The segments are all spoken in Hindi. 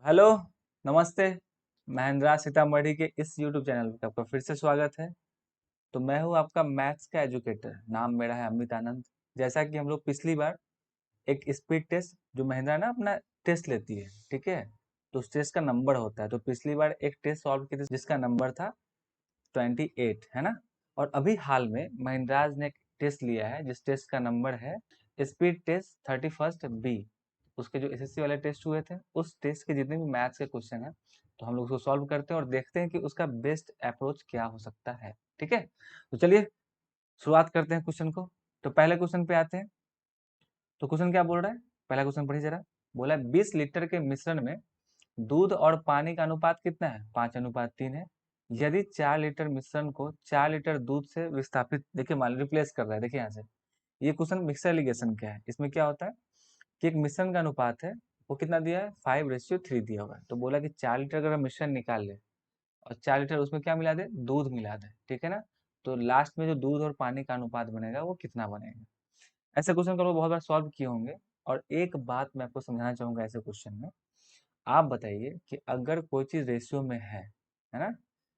हेलो, नमस्ते। महेंद्रा सीतामढ़ी के इस यूट्यूब चैनल पे आपका फिर से स्वागत है। तो मैं हूँ आपका मैथ्स का एजुकेटर, नाम मेरा है अमित आनंद। जैसा कि हम लोग पिछली बार एक स्पीड टेस्ट जो महिंद्रा ना अपना टेस्ट लेती है, ठीक है। तो उस टेस्ट का नंबर होता है। तो पिछली बार एक टेस्ट सॉल्व की थी जिसका नंबर था 28, है ना। और अभी हाल में महिंद्राज ने एक टेस्ट लिया है जिस टेस्ट का नंबर है स्पीड टेस्ट 31 बी। उसके जो एसएससी वाले टेस्ट हुए थे उस टेस्ट के जितने भी मैथ्स के क्वेश्चन हैं, तो हम लोग उसको सॉल्व करते हैं और देखते हैं कि उसका बेस्ट अप्रोच क्या हो सकता है। ठीक है, तो चलिए शुरुआत करते हैं क्वेश्चन को। तो पहले क्वेश्चन पे आते हैं। तो क्वेश्चन क्या बोल रहा है, पहला क्वेश्चन पढ़िए जरा। बोला है 20 लीटर के मिश्रण में दूध और पानी का अनुपात कितना है? 5:3 है। यदि 4 लीटर मिश्रण को 4 लीटर दूध से विस्थापित, देखिए मान रिप्लेस कर रहा है। देखिए यहाँ से ये क्वेश्चन मिक्सर एलिगेशन का है। इसमें क्या होता है कि एक मिश्रण का अनुपात है, वो कितना दिया है? 5:3 दिया हुआ है। तो बोला कि 4 लीटर अगर हम मिश्रण निकाल ले और 4 लीटर उसमें क्या मिला दे? दूध मिला दे, ठीक है ना। तो लास्ट में जो दूध और पानी का अनुपात बनेगा वो कितना बनेगा? ऐसे क्वेश्चन को लोग बहुत बार सॉल्व किए होंगे। और एक बात मैं आपको समझाना चाहूंगा ऐसे क्वेश्चन में। आप बताइए कि अगर कोई चीज रेशियो में है ना,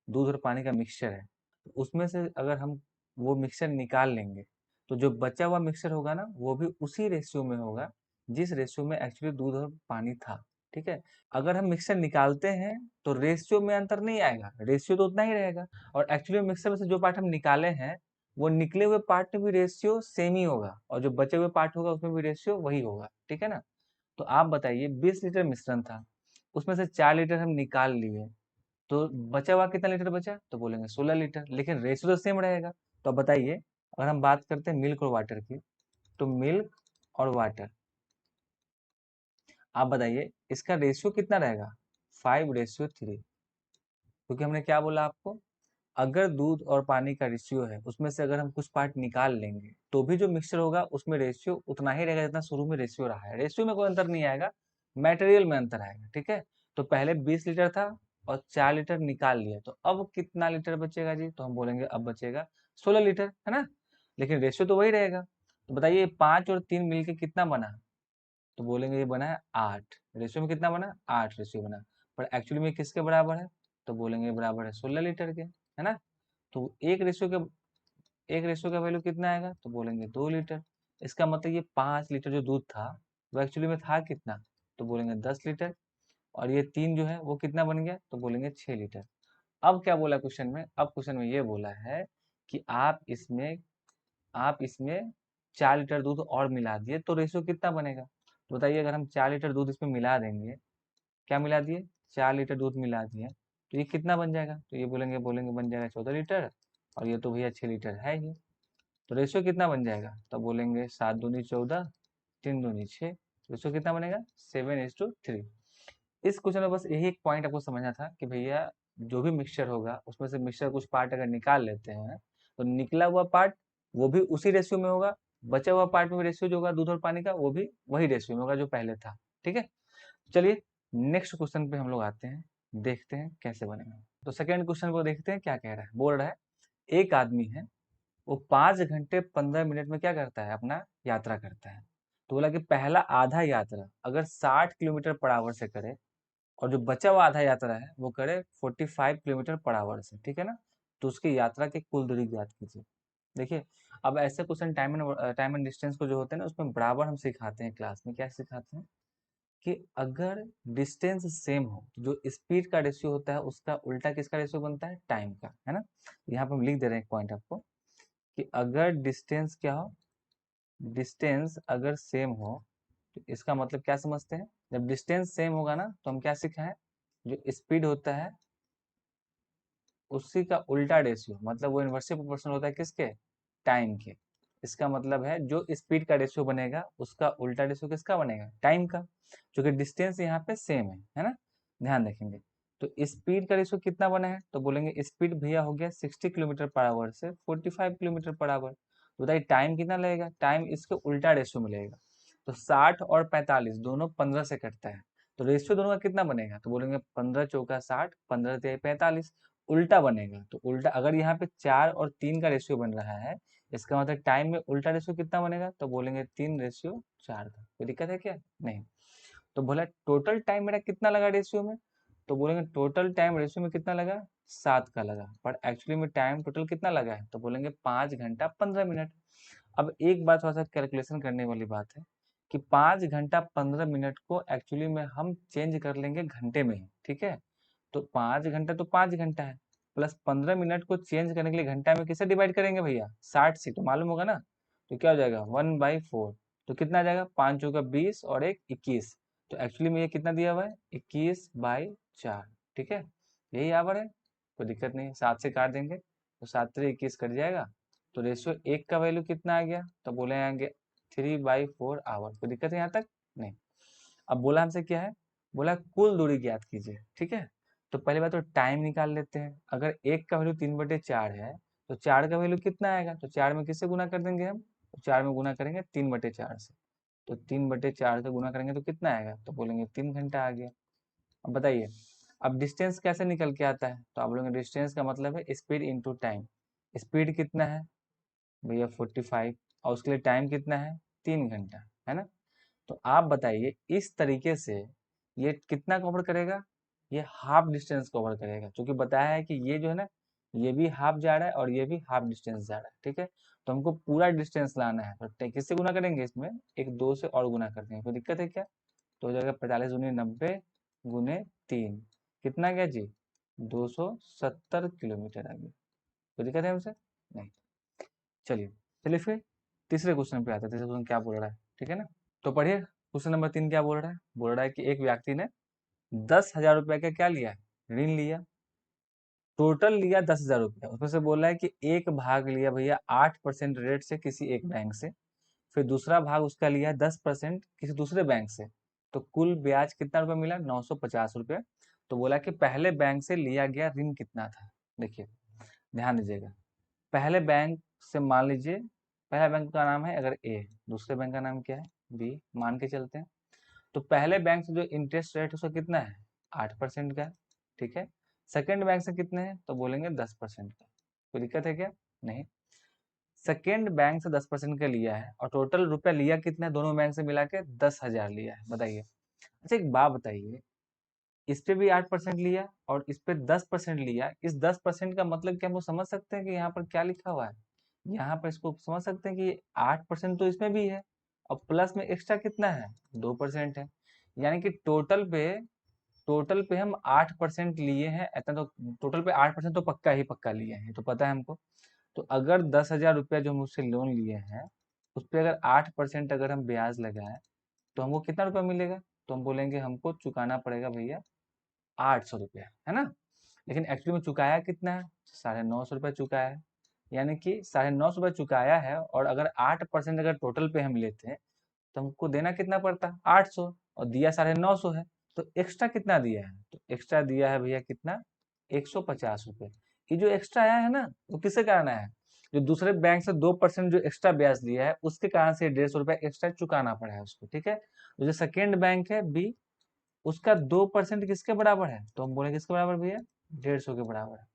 दूध और पानी का मिक्सचर है, तो उसमें से अगर हम वो मिक्सचर निकाल लेंगे तो जो बचा हुआ मिक्सचर होगा ना वो भी उसी रेशियो में होगा जिस रेशियो में एक्चुअली दूध और पानी था। ठीक है, अगर हम मिक्सचर निकालते हैं तो रेशियो में अंतर नहीं आएगा, रेशियो तो उतना ही रहेगा। और एक्चुअली मिक्सचर में से जो पार्ट हम निकाले हैं वो निकले हुए पार्ट में भी रेशियो सेम ही होगा और जो बचे हुए पार्ट होगा उसमें भी रेशियो वही होगा, ठीक है ना। तो आप बताइए 20 लीटर मिश्रण था, उसमें से 4 लीटर हम निकाल लिए, तो बचा हुआ कितना लीटर बचा? तो बोलेंगे 16 लीटर, लेकिन रेशियो तो सेम रहेगा। तो अब बताइए अगर हम बात करते हैं मिल्क और वाटर की, तो मिल्क और वाटर, आप बताइए इसका रेशियो कितना रहेगा? 5:3। क्योंकि हमने क्या बोला आपको, अगर दूध और पानी का रेशियो है उसमें से अगर हम कुछ पार्ट निकाल लेंगे तो भी जो मिक्सचर होगा उसमें रेशियो उतना ही रहेगा जितना शुरू में रेशियो रहा है। रेशियो में कोई अंतर नहीं आएगा, मटेरियल में अंतर आएगा, ठीक है। तो पहले 20 लीटर था और 4 लीटर निकाल लिया, तो अब कितना लीटर बचेगा जी? तो हम बोलेंगे अब बचेगा 16 लीटर, है ना। लेकिन रेशियो तो वही रहेगा। तो बताइए 5 और 3 मिलके कितना बना? तो बोलेंगे ये बना है 8। रेशियो में कितना बना? 8 रेशियो बना। पर एक्चुअली में किसके बराबर है? तो बोलेंगे बराबर है 16 लीटर के, है ना। तो एक रेशियो का वैल्यू कितना आएगा? तो बोलेंगे 2 लीटर। इसका मतलब ये 5 लीटर जो दूध था वो एक्चुअली में था कितना? तो बोलेंगे 10 लीटर। और ये 3 जो है वो कितना बन गया? तो बोलेंगे 6 लीटर। अब क्या बोला क्वेश्चन में? अब क्वेश्चन में ये बोला है कि आप इसमें 4 लीटर दूध और मिला दिए तो रेशियो कितना बनेगा? तो बताइए अगर हम 4 लीटर दूध इसमें मिला देंगे, क्या मिला दिए? 4 लीटर दूध मिला दिए, तो ये कितना बन जाएगा? तो ये बोलेंगे बोलेंगे बन जाएगा 14 लीटर। और ये तो भैया 6 लीटर है ही। तो रेशियो कितना बन जाएगा? तो बोलेंगे 7 दूनी 14, 3 दूनी 6। रेशियो कितना बनेगा? 7:3। इस क्वेश्चन में बस यही एक पॉइंट आपको समझना था कि भैया जो भी मिक्सचर होगा उसमें से मिक्सचर कुछ पार्ट अगर निकाल लेते हैं तो निकला हुआ पार्ट वो भी उसी रेशियो में होगा, बचा हुआ पार्ट में रेशियो जो होगा दूध और पानी का वो भी वही रेशियो में होगा जो पहले था। ठीक है, चलिए नेक्स्ट क्वेश्चन पे हम लोग आते हैं, देखते हैं कैसे बनेगा। तो सेकेंड क्वेश्चन को देखते हैं क्या कह रहा है। बोल रहा है एक आदमी है, वो 5 घंटे 15 मिनट में क्या करता है? अपना यात्रा करता है। तो बोला कि पहला आधा यात्रा अगर 60 किलोमीटर पर आवर से करे और जो बचा हुआ आधा यात्रा है वो करे 45 किलोमीटर पर आवर से, ठीक है ना। तो उसकी यात्रा की कुल दूरी ज्ञात कीजिए। देखिए अब ऐसे क्वेश्चन टाइम एंड डिस्टेंस को जो होते हैं ना उसमें बराबर हम सिखाते हैं क्लास में। क्या सिखाते हैं कि अगर डिस्टेंस सेम हो तो जो स्पीड का रेशियो होता है उसका उल्टा किसका रेशियो बनता है? टाइम का, है ना। यहाँ पे हम लिख दे रहे हैं एक पॉइंट आपको कि अगर डिस्टेंस क्या हो, डिस्टेंस अगर सेम हो तो इसका मतलब क्या समझते हैं? जब डिस्टेंस सेम होगा ना तो हम क्या सीखा है, जो स्पीड होता है उसी का उल्टा रेशियो, मतलब वो इन्वर्सली प्रोपोर्शनल होता है किसके? टाइम के। इसका मतलब है जो स्पीड का रेशियो बनेगा उसका उल्टा रेशियो किसका बनेगा? टाइम का। क्योंकि डिस्टेंस यहाँ पे सेम है ना। ध्यान रखेंगे। तो स्पीड का रेशियो कितना बना है? तो बोलेंगे स्पीड भैया हो गया 60 किलोमीटर पर आवर से 45 किलोमीटर पर आवर। तो बताइए टाइम कितना लगेगा? टाइम इसके उल्टा रेशियो में लगेगा। तो 60 और 45 दोनों 15 से कटता है, तो रेशियो दोनों का कितना बनेगा? तो बोलेंगे 15 चौका 60, 15 तिहाई 45। उल्टा बनेगा, तो उल्टा अगर यहाँ पे 4 और 3 का रेशियो बन रहा है इसका मतलब टाइम में उल्टा रेशियो कितना बनेगा? तो बोलेंगे 3:4 का। कोई दिक्कत है क्या? नहीं। तो बोला टोटल टाइम मेरा कितना लगा रेशियो में, तो बोलेंगे टोटल टाइम रेशियो में कितना लगा, 7 का लगा, पर एक्चुअली में टाइम टोटल कितना लगा है, तो बोलेंगे 5 घंटा 15 मिनट। अब एक बात थोड़ा सा कैलकुलेशन करने वाली बात है कि 5 घंटा 15 मिनट को एक्चुअली में हम चेंज कर लेंगे घंटे में ही, ठीक है। तो 5 घंटा तो 5 घंटा है, प्लस 15 मिनट को चेंज करने के लिए घंटा में किसे डिवाइड करेंगे भैया, 60 से, तो मालूम होगा ना। तो क्या हो जाएगा 1/4, तो कितना आ जाएगा, 5 चौका 20 और 1 21। तो एक्चुअली में ये कितना दिया हुआ है, 21/4, ठीक है। यही आवर है, कोई दिक्कत नहीं, 7 से काट देंगे तो 7 3 21 कट जाएगा। तो रेशियो 1 का वैल्यू कितना आ गया, तो बोले आगे 3/4 आवर। कोई दिक्कत है यहाँ तक, नहीं। अब बोला हमसे क्या है, बोला कुल दूरी ज्ञात कीजिए, ठीक है। तो पहले बात तो टाइम निकाल लेते हैं। अगर 1 का वैल्यू 3/4 है तो 4 का वैल्यू कितना आएगा, तो 4 में किससे गुना कर देंगे हम, तो 4 में गुना करेंगे 3/4 से। तो 3/4 से गुना करेंगे तो कितना आएगा, तो बोलेंगे 3 घंटा आ गया। अब बताइए, अब डिस्टेंस कैसे निकल के आता है, तो आप बोलेंगे डिस्टेंस का मतलब है स्पीड इंटू टाइम। स्पीड कितना है भैया 45, और उसके लिए टाइम कितना है 3 घंटा, है ना। तो आप बताइए इस तरीके से ये कितना कवर करेगा, ये हाफ डिस्टेंस कवर करेगा, क्योंकि बताया है कि ये जो है ना, ये भी हाफ जा रहा है और ये भी हाफ डिस्टेंस जा रहा है, ठीक है। तो हमको पूरा डिस्टेंस लाना है, तो किससे गुना करेंगे, इसमें एक 2 से और गुना कर देंगे, कोई दिक्कत है क्या। तो हो जाएगा 45 दूनी 90 गुने 3, कितना गया जी, 270 किलोमीटर आ गया। कोई दिक्कत है हमसे, नहीं। चलिए चलिए फिर तीसरे क्वेश्चन पे आते हैं, तीसरे क्वेश्चन क्या बोल रहा है, ठीक है ना। तो पढ़िए क्वेश्चन नंबर 3 क्या बोल रहा है, बोल रहा है कि एक व्यक्ति ने 10,000 रुपए का क्या लिया है, ऋण लिया। टोटल लिया 10,000 रुपया, उसमें से बोल रहा है कि एक भाग लिया भैया 8% रेट से किसी एक बैंक से, फिर दूसरा भाग उसका लिया 10% किसी दूसरे बैंक से। तो कुल ब्याज कितना रुपया मिला, 950 रुपये। तो बोला कि पहले बैंक से लिया गया ऋण कितना था। देखिए ध्यान दीजिएगा, पहले बैंक से मान लीजिए, पहला बैंक का नाम है अगर ए, दूसरे बैंक का नाम क्या है बी, मान के चलते हैं। तो पहले बैंक से जो इंटरेस्ट रेट उसका कितना है 8% का, ठीक है। सेकेंड बैंक से कितने हैं, तो बोलेंगे 10% का। कोई दिक्कत है क्या, नहीं। सेकेंड बैंक से 10% का लिया है और टोटल रुपया लिया कितना है, दोनों बैंक से मिला के 10,000 लिया है, बताइए। अच्छा एक बात बताइए, इस पे भी 8% लिया और इस पे 10% लिया, इस 10% का मतलब क्या हम लोग समझ सकते हैं कि यहाँ पर क्या लिखा हुआ है, यहाँ पर इसको समझ सकते हैं कि 8% तो इसमें भी है और प्लस में एक्स्ट्रा कितना है 2% है। यानी कि टोटल पे हम 8% लिए हैं, इतना तो टोटल पे 8% तो पक्का ही पक्का लिए हैं, तो पता है हमको। तो अगर 10,000 रुपया जो हम उससे लोन लिए हैं उस पर अगर 8% अगर हम ब्याज लगाए तो हमको कितना रुपया मिलेगा, तो हम बोलेंगे हमको चुकाना पड़ेगा भैया 800 रुपया, है ना। लेकिन एक्चुअली में चुकाया कितना है, 950 रुपया चुकाया है। यानी कि 950 रुपया चुकाया है और अगर 8% अगर टोटल पे हम लेते हैं तो हमको देना कितना पड़ता, 800, और दिया 950 है। तो एक्स्ट्रा कितना दिया है, तो एक्स्ट्रा दिया है भैया कितना, 150 रुपये। ये जो एक्स्ट्रा आया है ना वो किसके कारण आया है, जो दूसरे बैंक से 2% जो एक्स्ट्रा ब्याज दिया है उसके कारण से 150 रुपया एक्स्ट्रा चुकाना पड़ा है उसको, ठीक है। तो जो सेकेंड बैंक है बी, उसका 2% किसके बराबर है, तो हम बोले किसके बराबर भैया, 150 के बराबर है।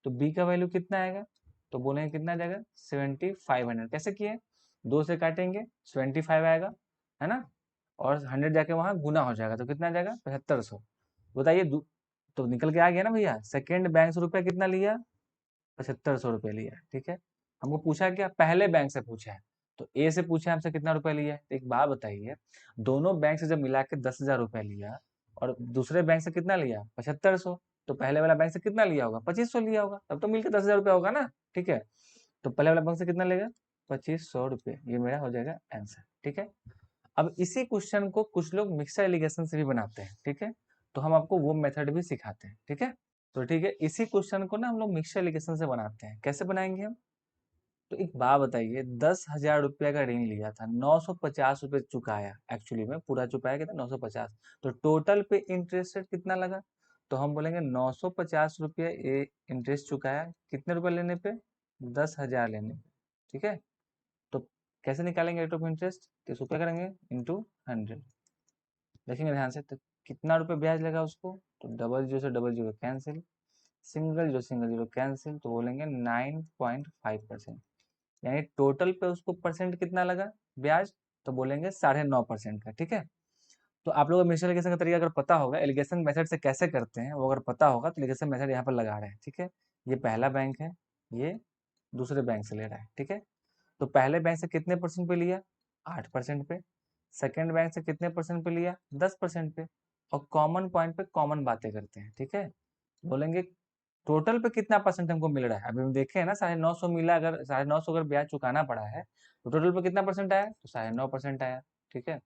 तो बी का वैल्यू कितना आएगा, तो बोलेंगे कितना आ जाएगा 7500। कैसे किए, 2 से काटेंगे 75 आएगा, है ना, और 100 जाके वहां गुना हो जाएगा तो कितना आ जाएगा 7500। बताइए तो निकल के आ गया ना भैया, सेकेंड बैंक से रुपया कितना लिया, 7500 रुपये लिया, ठीक है। हमको पूछा क्या, पहले बैंक से पूछा है, तो ए से पूछा है हमसे कितना रुपया लिया है। तो एक बात बताइए, दोनों बैंक से जब मिला के 10,000 रुपया लिया और दूसरे बैंक से कितना लिया 7500, तो पहले वाला बैंक से कितना लिया होगा 2500 लिया होगा, तब तो मिलकर 10,000 रुपया होगा ना, ठीक है। तो पहले वाला बैंक से कितना लेगा 2500 रुपये, ये मेरा हो जाएगा आंसर, ठीक है। अब इसी क्वेश्चन को कुछ लोग मिक्सर एलिगेशन से भी बनाते हैं, ठीक है। तो हम आपको वो मेथड भी सिखाते हैं, ठीक है। तो ठीक है, इसी क्वेश्चन को ना हम लोग मिक्सर एलिगेशन से बनाते हैं, कैसे बनाएंगे हम। तो एक बात बताइए, 10,000 रुपया का ऋण लिया था, 950 रुपये चुकाया, एक्चुअली में पूरा चुकाया कितना 950, तो टोटल पे इंटरेस्ट रेट कितना लगा, तो हम बोलेंगे 950 रुपये इंटरेस्ट चुकाया, कितने रुपए लेने पे 10,000 लेने पे, ठीक है। तो कैसे निकालेंगे रेट ऑफ इंटरेस्ट, तो इसको क्या करेंगे इंटू 100, देखेंगे ध्यान से। तो कितना रुपए ब्याज लगा उसको, तो डबल जीरो से double zero cancel, single zero cancel, तो बोलेंगे 9.5%। यानी टोटल पे उसको परसेंट कितना लगा ब्याज, तो बोलेंगे 9.5% का, ठीक है। तो आप लोगों को मिक्सचर एलिगेशन का तरीका अगर पता होगा, एलिगेशन मेथड से कैसे करते हैं वो अगर पता होगा, तो एलिगेशन मेथड यहाँ पर लगा रहे हैं, ठीक है। ये पहला बैंक है, ये दूसरे बैंक से ले रहा है, ठीक है। तो पहले बैंक से कितने परसेंट पे लिया? 8% पे। सेकेंड बैंक से कितने परसेंट पे लिया? 10% पे। और कॉमन पॉइंट पे कॉमन बातें करते हैं, ठीक है। बोलेंगे टोटल पे कितना परसेंट हमको मिल रहा है? अभी हम देखे हैं ना, 950 मिला, अगर 950 अगर ब्याज चुकाना पड़ा है तो टोटल पे कितना परसेंट आया? तो 9.5% आया, ठीक है।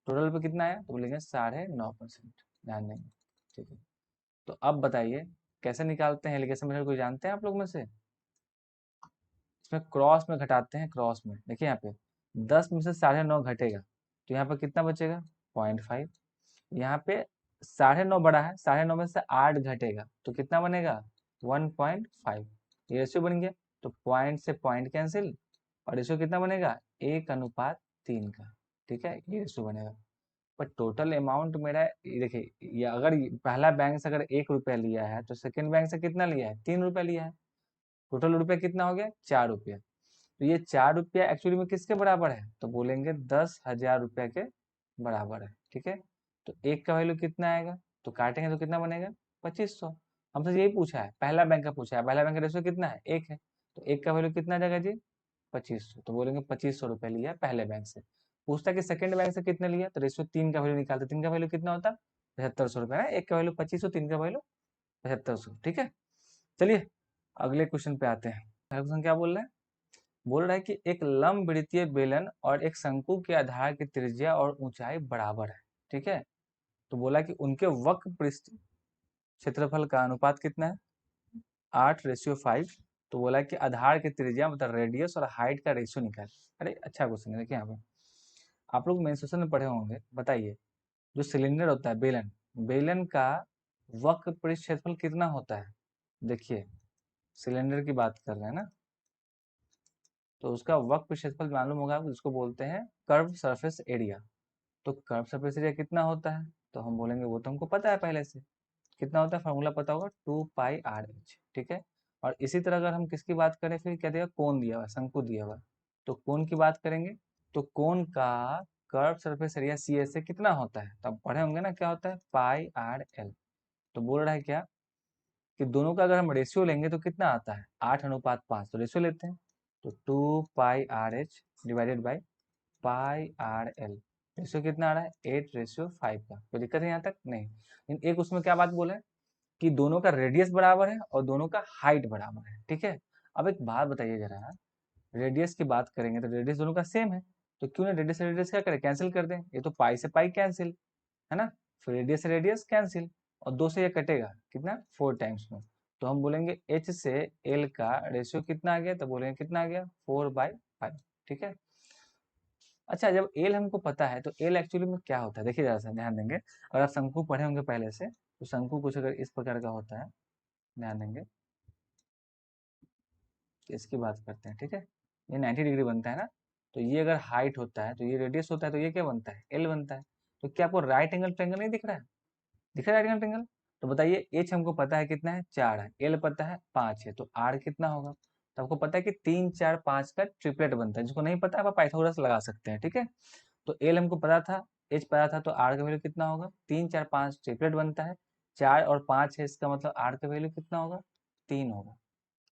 टोटल पे कितना आया? तो बोलेंगे 9.5%। ध्यान देंगे, ठीक है। तो अब बताइए कैसे निकालते हैं एलिगेशन मेथड, कोई जानते हैं आप लोग में से? इसमें क्रॉस में घटाते हैं, क्रॉस में देखिए यहाँ पे 10 में से 9.5 घटेगा तो यहाँ पर कितना बचेगा? 0.5। यहाँ पे 9.5 बड़ा है, 9.5 में से 8 घटेगा तो कितना बनेगा? 1.5। ये रेशियो बन गया। तो पॉइंट से पॉइंट कैंसिल, और रेशियो कितना बनेगा? 1:3 का, ठीक है, ये रेशियो बनेगा। पर टोटल अमाउंट मेरा ये देखिए, ये अगर पहला बैंक से अगर 1 रुपया लिया है तो सेकंड बैंक से कितना लिया है? 3 रुपया लिया है। टोटल रुपया कितना हो गया? 4 रुपया। तो ये 4 रुपया एक्चुअली में किसके बराबर है? तो बोलेंगे 10,000 रुपया के बराबर है, ठीक है। तो एक का वैल्यू कितना आएगा? तो काटेंगे तो कितना बनेगा? 2500। हमसे यही पूछा है, पहला बैंक का पूछा है, पहला बैंक का रेशियो कितना है? 1 है। तो एक का वैल्यू कितना आ जाएगा जी? 2500। तो बोलेंगे 2500 रुपया लिया है पहले बैंक से। पूछता है कि सेकंड बैंक से कितने लिया, तो रेशियो 3 का वैल्यू निकालते, 3 का वैल्यू कितना होता? 7500 रुपया ना। एक का वैल्यू 2500, 3 का वैल्यू 7500, ठीक है। चलिए अगले क्वेश्चन पे आते हैं। अगला क्वेश्चन क्या बोल रहे हैं? बोल रहा है कि एक लंबवृत्तीय बेलन और एक शंकु के आधार की त्रिज्या और ऊंचाई बराबर है, ठीक है। तो बोला कि उनके वक्र पृष्ठ क्षेत्रफल का अनुपात कितना है? 8:5। तो बोला कि आधार की त्रिज्या मतलब रेडियस और हाइट का रेशियो निकाल। अरे अच्छा क्वेश्चन है, देखिए यहाँ पे आप लोग मेंसुरेशन में पढ़े होंगे। बताइए, जो सिलेंडर होता है बेलन, बेलन का वक्र पृष्ठ क्षेत्रफल कितना होता है? देखिए सिलेंडर की बात कर रहे हैं ना, तो उसका वक्र क्षेत्रफल मालूम होगा आपको, जिसको बोलते हैं कर्व सरफेस एरिया। तो कर्व सरफेस एरिया कितना होता है? तो हम बोलेंगे वो तो हमको पता है पहले से, कितना होता है, फॉर्मूला पता होगा, 2πr/h, ठीक है। और इसी तरह अगर हम किसकी बात करें, फिर क्या देगा? कोण दिया हुआ, शंकु दिया हुआ, तो कोण की बात करेंगे। तो कोण का कर्व सरफेस एरिया सी से कितना होता है? तो आप पढ़े होंगे ना, क्या होता है? πr/l। तो बोल रहा है क्या कि दोनों का अगर हम रेशियो लेंगे तो कितना आता है? 8:5। तो रेशियो लेते हैं, तो 2πr/h divided by πr/l। Ratio कितना आ रहा है? 8:5 का। कोई दिक्कत है यहाँ तक? नहीं। लेकिन एक उसमें क्या बात बोले कि दोनों का रेडियस बराबर है और दोनों का हाइट बराबर है, ठीक है। अब एक बात बताइए जरा, रेडियस की बात करेंगे तो रेडियस दोनों का सेम है, तो क्यों ना रेडियस से रेडियस क्या करें? कैंसिल कर दें। ये तो पाई से पाई कैंसिल, है ना। फिर रेडियस से रेडियस कैंसिल, और 2 से ये कटेगा कितना? 4 टाइम्स में। तो हम बोलेंगे h से l का रेशियो कितना आ गया? तो बोलेंगे कितना आ गया? 4/5, ठीक है। अच्छा, जब एल हमको पता है तो एल एक्चुअली में क्या होता है? देखिए जरा सा ध्यान देंगे, अगर आप शंकु पढ़े होंगे पहले से, तो शंकु कुछ अगर इस प्रकार का होता है, ध्यान देंगे, तो इसकी बात करते हैं, ठीक है। ये 90 डिग्री बनता है ना, तो ये अगर हाइट होता है तो ये रेडियस होता है, तो ये क्या बनता है? एल बनता है। तो क्या आपको राइट एंगल ट्रायंगल नहीं दिख रहा है? दिख रहा है राइट एंगल ट्रायंगल? तो बताइए एच हमको पता है कितना है? 4 है। एल पता है 5 है, तो आर कितना होगा? तो आपको पता है कि 3 4 5 का ट्रिपलेट बनता है। जिसको नहीं पता है आप पाइथागोरस लगा सकते हैं, ठीक है। तो एल हमको पता था, एच पता था, तो आर का वैल्यू कितना होगा? 3 4 5 ट्रिपलेट बनता है, 4 और 5 है, इसका मतलब आर का वैल्यू कितना होगा? 3 होगा।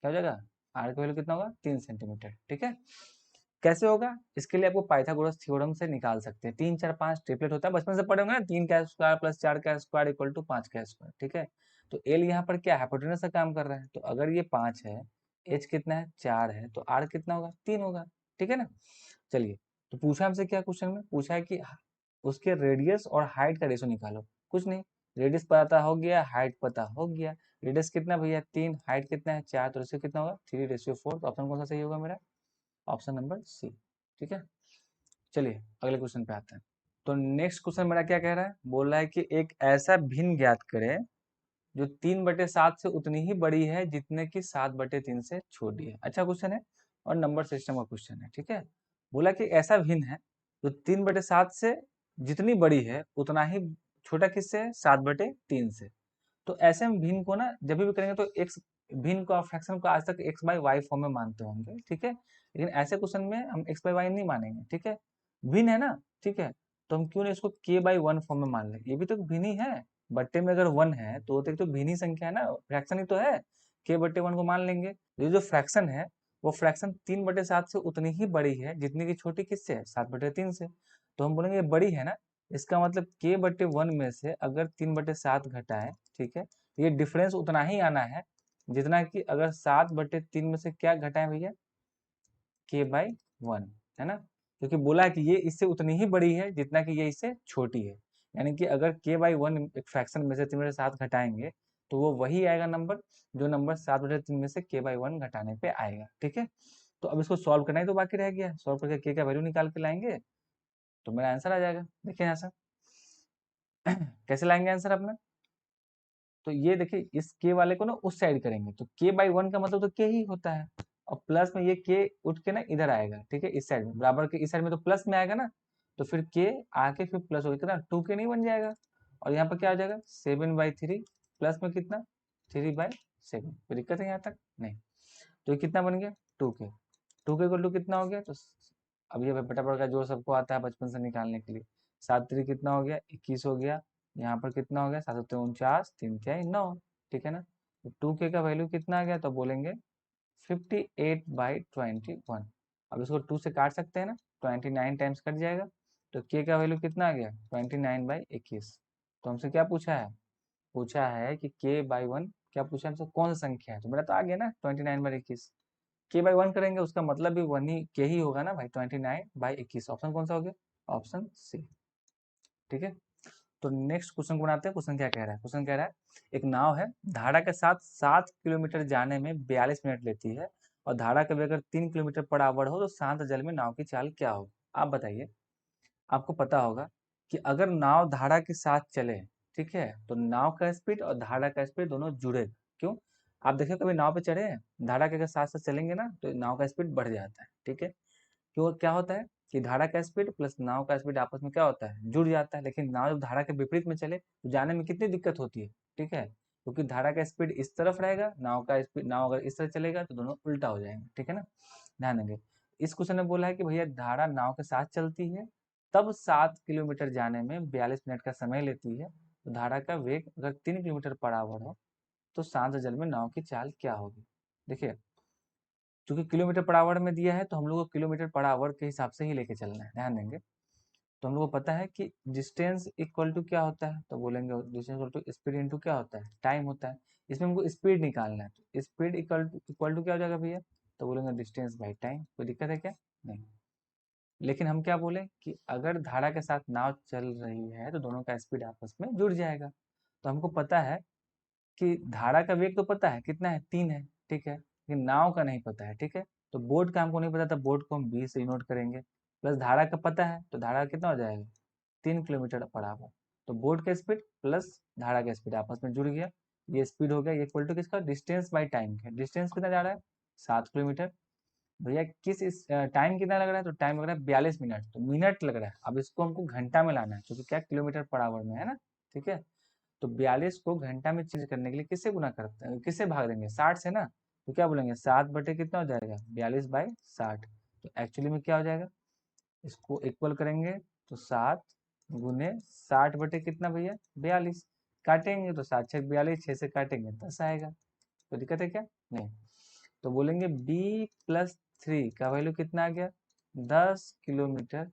क्या हो जाएगा? आर का वैल्यू कितना होगा? 3 सेंटीमीटर, ठीक है। कैसे होगा? इसके लिए आपको पाइथागोरस थ्योरम से निकाल सकते हैं। 3 4 5 ट्रिपलेट होता है, बचपन से पढ़े होंगे ना, 3 का स्क्वायर प्लस 4 का स्क्वायर इक्वल टू 5 का स्क्वायर, ठीक है। तो एल यहाँ पर क्या है? हाइपोटेनस का काम कर रहा है, तो अगर ये 5 है, एच कितना है? 4 है, तो आर कितना होगा? 3 होगा, ठीक है ना। चलिए, तो पूछा हमसे क्या क्वेश्चन में? पूछा है कि उसके रेडियस और हाइट का रेशो निकालो। कुछ नहीं, रेडियस पता हो गया, हाइट पता हो गया। रेडियस कितना भैया? 3, हाइट कितना है? 4, तो रेशियो कितना होगा? 3:4। तो ऑप्शन कौन सा सही होगा मेरा? ऑप्शन नंबर सी, ठीक है। चलिए अगले क्वेश्चन पे आते हैं। तो नेक्स्ट क्वेश्चन मेरा क्या कह रहा है? बोल रहा है कि एक ऐसा भिन्न ज्ञात करें जो 3/7 से उतनी ही बड़ी है जितने की 7/3 से छोटी है। अच्छा क्वेश्चन है, और नंबर सिस्टम का क्वेश्चन है, ठीक है। बोला कि ऐसा भिन्न है जो 3/7 से जितनी बड़ी है उतना ही छोटा किससे है? 7/3 से। तो ऐसे हम भिन्न को ना जब भी करेंगे तो एक्स, भिन्न को फ्रैक्शन को आज तक एक्स बाई वाई फॉर्म में मानते होंगे, ठीक है। लेकिन ऐसे क्वेश्चन में हम एक्स बाई वाई नहीं मानेंगे, ठीक है। भिन्न है ना, ठीक है। तो हम क्यों नहीं इसको k/1 फॉर्म में मान लें, ये भी तो भिन्न है, बट्टे में अगर 1 है तो वो तो भिन्न संख्या है ना, फ्रैक्शन ही तो है, k/1 को मान लेंगे। ये जो फ्रैक्शन है वो फ्रैक्शन 3/7 से उतनी ही बड़ी है जितनी की छोटी किससे है, 7/3 से। तो हम बोलेंगे ये बड़ी है ना, इसका मतलब k/1 में से अगर 3/7 घटाए, ठीक है, तो ये डिफरेंस उतना ही आना है जितना कि अगर 7/3 में से क्या घटाए भैया, k/1, है ना, क्योंकि बोला है कि ये इससे उतनी ही बड़ी है जितना कि ये इससे छोटी है। यानी कि अगर k/1 एक फ्रैक्शन में से 3/7 घटाएंगे तो वो वही आएगा नंबर जो नंबर 7/3 में से k/1 घटाने पे आएगा, ठीक है। तो अब इसको सॉल्व करना ही तो बाकी रह गया, सॉल्व करके k का वैल्यू निकाल के लाएंगे तो मेरा आंसर आ जाएगा। देखिए यहाँ से कैसे लाएंगे आंसर अपना, तो ये देखिए इस k वाले को ना उस साइड करेंगे तो k/1 का मतलब तो k ही होता है, और प्लस में ये k उठ के ना इधर आएगा, ठीक है, इस साइड में, बराबर के इस साइड में तो प्लस में आएगा ना, तो फिर k आके फिर प्लस हो कितना 2k नहीं बन जाएगा, और यहाँ पर क्या आ जाएगा 7/3 प्लस में कितना 3/7, कोई दिक्कत है यहाँ तक नहीं। तो ये कितना बन गया 2k, 2k इक्वल टू कितना हो गया, तो अब ये फटाफट का जोड़ सबको आता है बचपन से निकालने के लिए, 7×3 कितना हो गया 21 हो गया, यहाँ पर कितना हो गया 7×3 = 3×3 = 9, ठीक है ना। तो 2k का वैल्यू कितना आ गया, तो बोलेंगे 58/21। अब इसको 2 से काट सकते हैं ना, 29 टाइम्स कट जाएगा, तो k का वैल्यू कितना आ गया 29/21। तो हमसे क्या पूछा है, पूछा है कि k/1 क्या पूछा हमसे, कौन सा संख्या है, तो मेरा तो आ गया ना 29/21, k/1 करेंगे उसका मतलब भी वही k ही होगा ना भाई, 29/21। ऑप्शन कौन सा हो गया, ऑप्शन सी, ठीक है। तो नेक्स्ट क्वेश्चन को बनाते हैं। क्वेश्चन क्या कह रहा है, क्वेश्चन कह रहा है एक नाव है, धारा के साथ 7 किलोमीटर जाने में 42 मिनट लेती है, और धारा का वेग अगर 3 किलोमीटर पर आवर हो तो शांत जल में नाव की चाल क्या हो। आप बताइए, आपको पता होगा कि अगर नाव धारा के साथ चले, ठीक है, तो नाव का स्पीड और धारा का स्पीड दोनों जुड़े, क्यों, आप देखिए कभी नाव पे चढ़े हैं, धारा के अगर साथ साथ चलेंगे ना तो नाव का स्पीड बढ़ जाता है, ठीक है। क्यों, क्या होता है कि धारा का स्पीड प्लस नाव का स्पीड आपस में क्या होता है, जुड़ जाता है, लेकिन नाव जब धारा के विपरीत में चले तो जाने में कितनी दिक्कत होती है, ठीक है, क्योंकि धारा का स्पीड इस तरफ रहेगा, नाव का स्पीड, नाव अगर इस तरह चलेगा तो दोनों उल्टा हो जाएंगे, ठीक है ना। ध्यान देंगे, इस क्वेश्चन में बोला है कि भैया धारा नाव के साथ चलती है, तब 7 किलोमीटर जाने में 42 मिनट का समय लेती है, तो धारा का वेग अगर 3 किलोमीटर पर आवर हो तो शांत जल में नाव की चाल क्या होगी। देखिए, चूंकि किलोमीटर पर आवर में दिया है तो हम लोग को किलोमीटर पर आवर के हिसाब से ही लेके चलना है, ध्यान देंगे। तो हम लोग को पता है कि डिस्टेंस इक्वल टू क्या होता है, तो बोलेंगे distance equal to speed into क्या होता है, टाइम होता है। इसमें हमको स्पीड निकालना है, तो स्पीड इक्वल टू क्या हो जाएगा भैया, तो बोलेंगे डिस्टेंस बाई टाइम। कोई दिक्कत है क्या, नहीं। लेकिन हम क्या बोले कि अगर धारा के साथ नाव चल रही है तो दोनों का स्पीड आपस में जुड़ जाएगा। तो हमको पता है कि धारा का वेग तो पता है कितना है, 3 है, ठीक है, लेकिन नाव का नहीं पता है, ठीक है। तो बोट का हमको नहीं पता था, बोट को हम बी से नोट करेंगे, प्लस धारा का पता है तो धारा कितना हो जाएगा 3 किलोमीटर पर आवर। तो बोट का स्पीड प्लस धारा का स्पीड आपस में जुड़ गया, ये स्पीड हो गया, ये इक्वल टू किसका, डिस्टेंस बाई टाइम का। डिस्टेंस कितना जा रहा है 7 किलोमीटर, भैया किस इस टाइम कितना लग रहा है, तो टाइम लग रहा है 42 मिनट, तो मिनट लग रहा है। अब इसको हमको घंटा में लाना है क्योंकि क्या किलोमीटर पर आवर में है ना, ठीक है। तो 42 को घंटा में चेंज करने के लिए किससे गुना करते हैं, किससे भाग देंगे 60 से ना, तो क्या बोलेंगे 7 बटे कितना हो जाएगा 42/60। तो एक्चुअली में क्या हो जाएगा, इसको इक्वल करेंगे तो 7 × 60 बटे कितना भैया 42, काटेंगे तो 7×6 = 42, 6 से काटेंगे 10 आएगा। तो दिक्कत है क्या, नहीं। तो बोलेंगे b+3 का वैल्यू कितना आ गया 10 किलोमीटर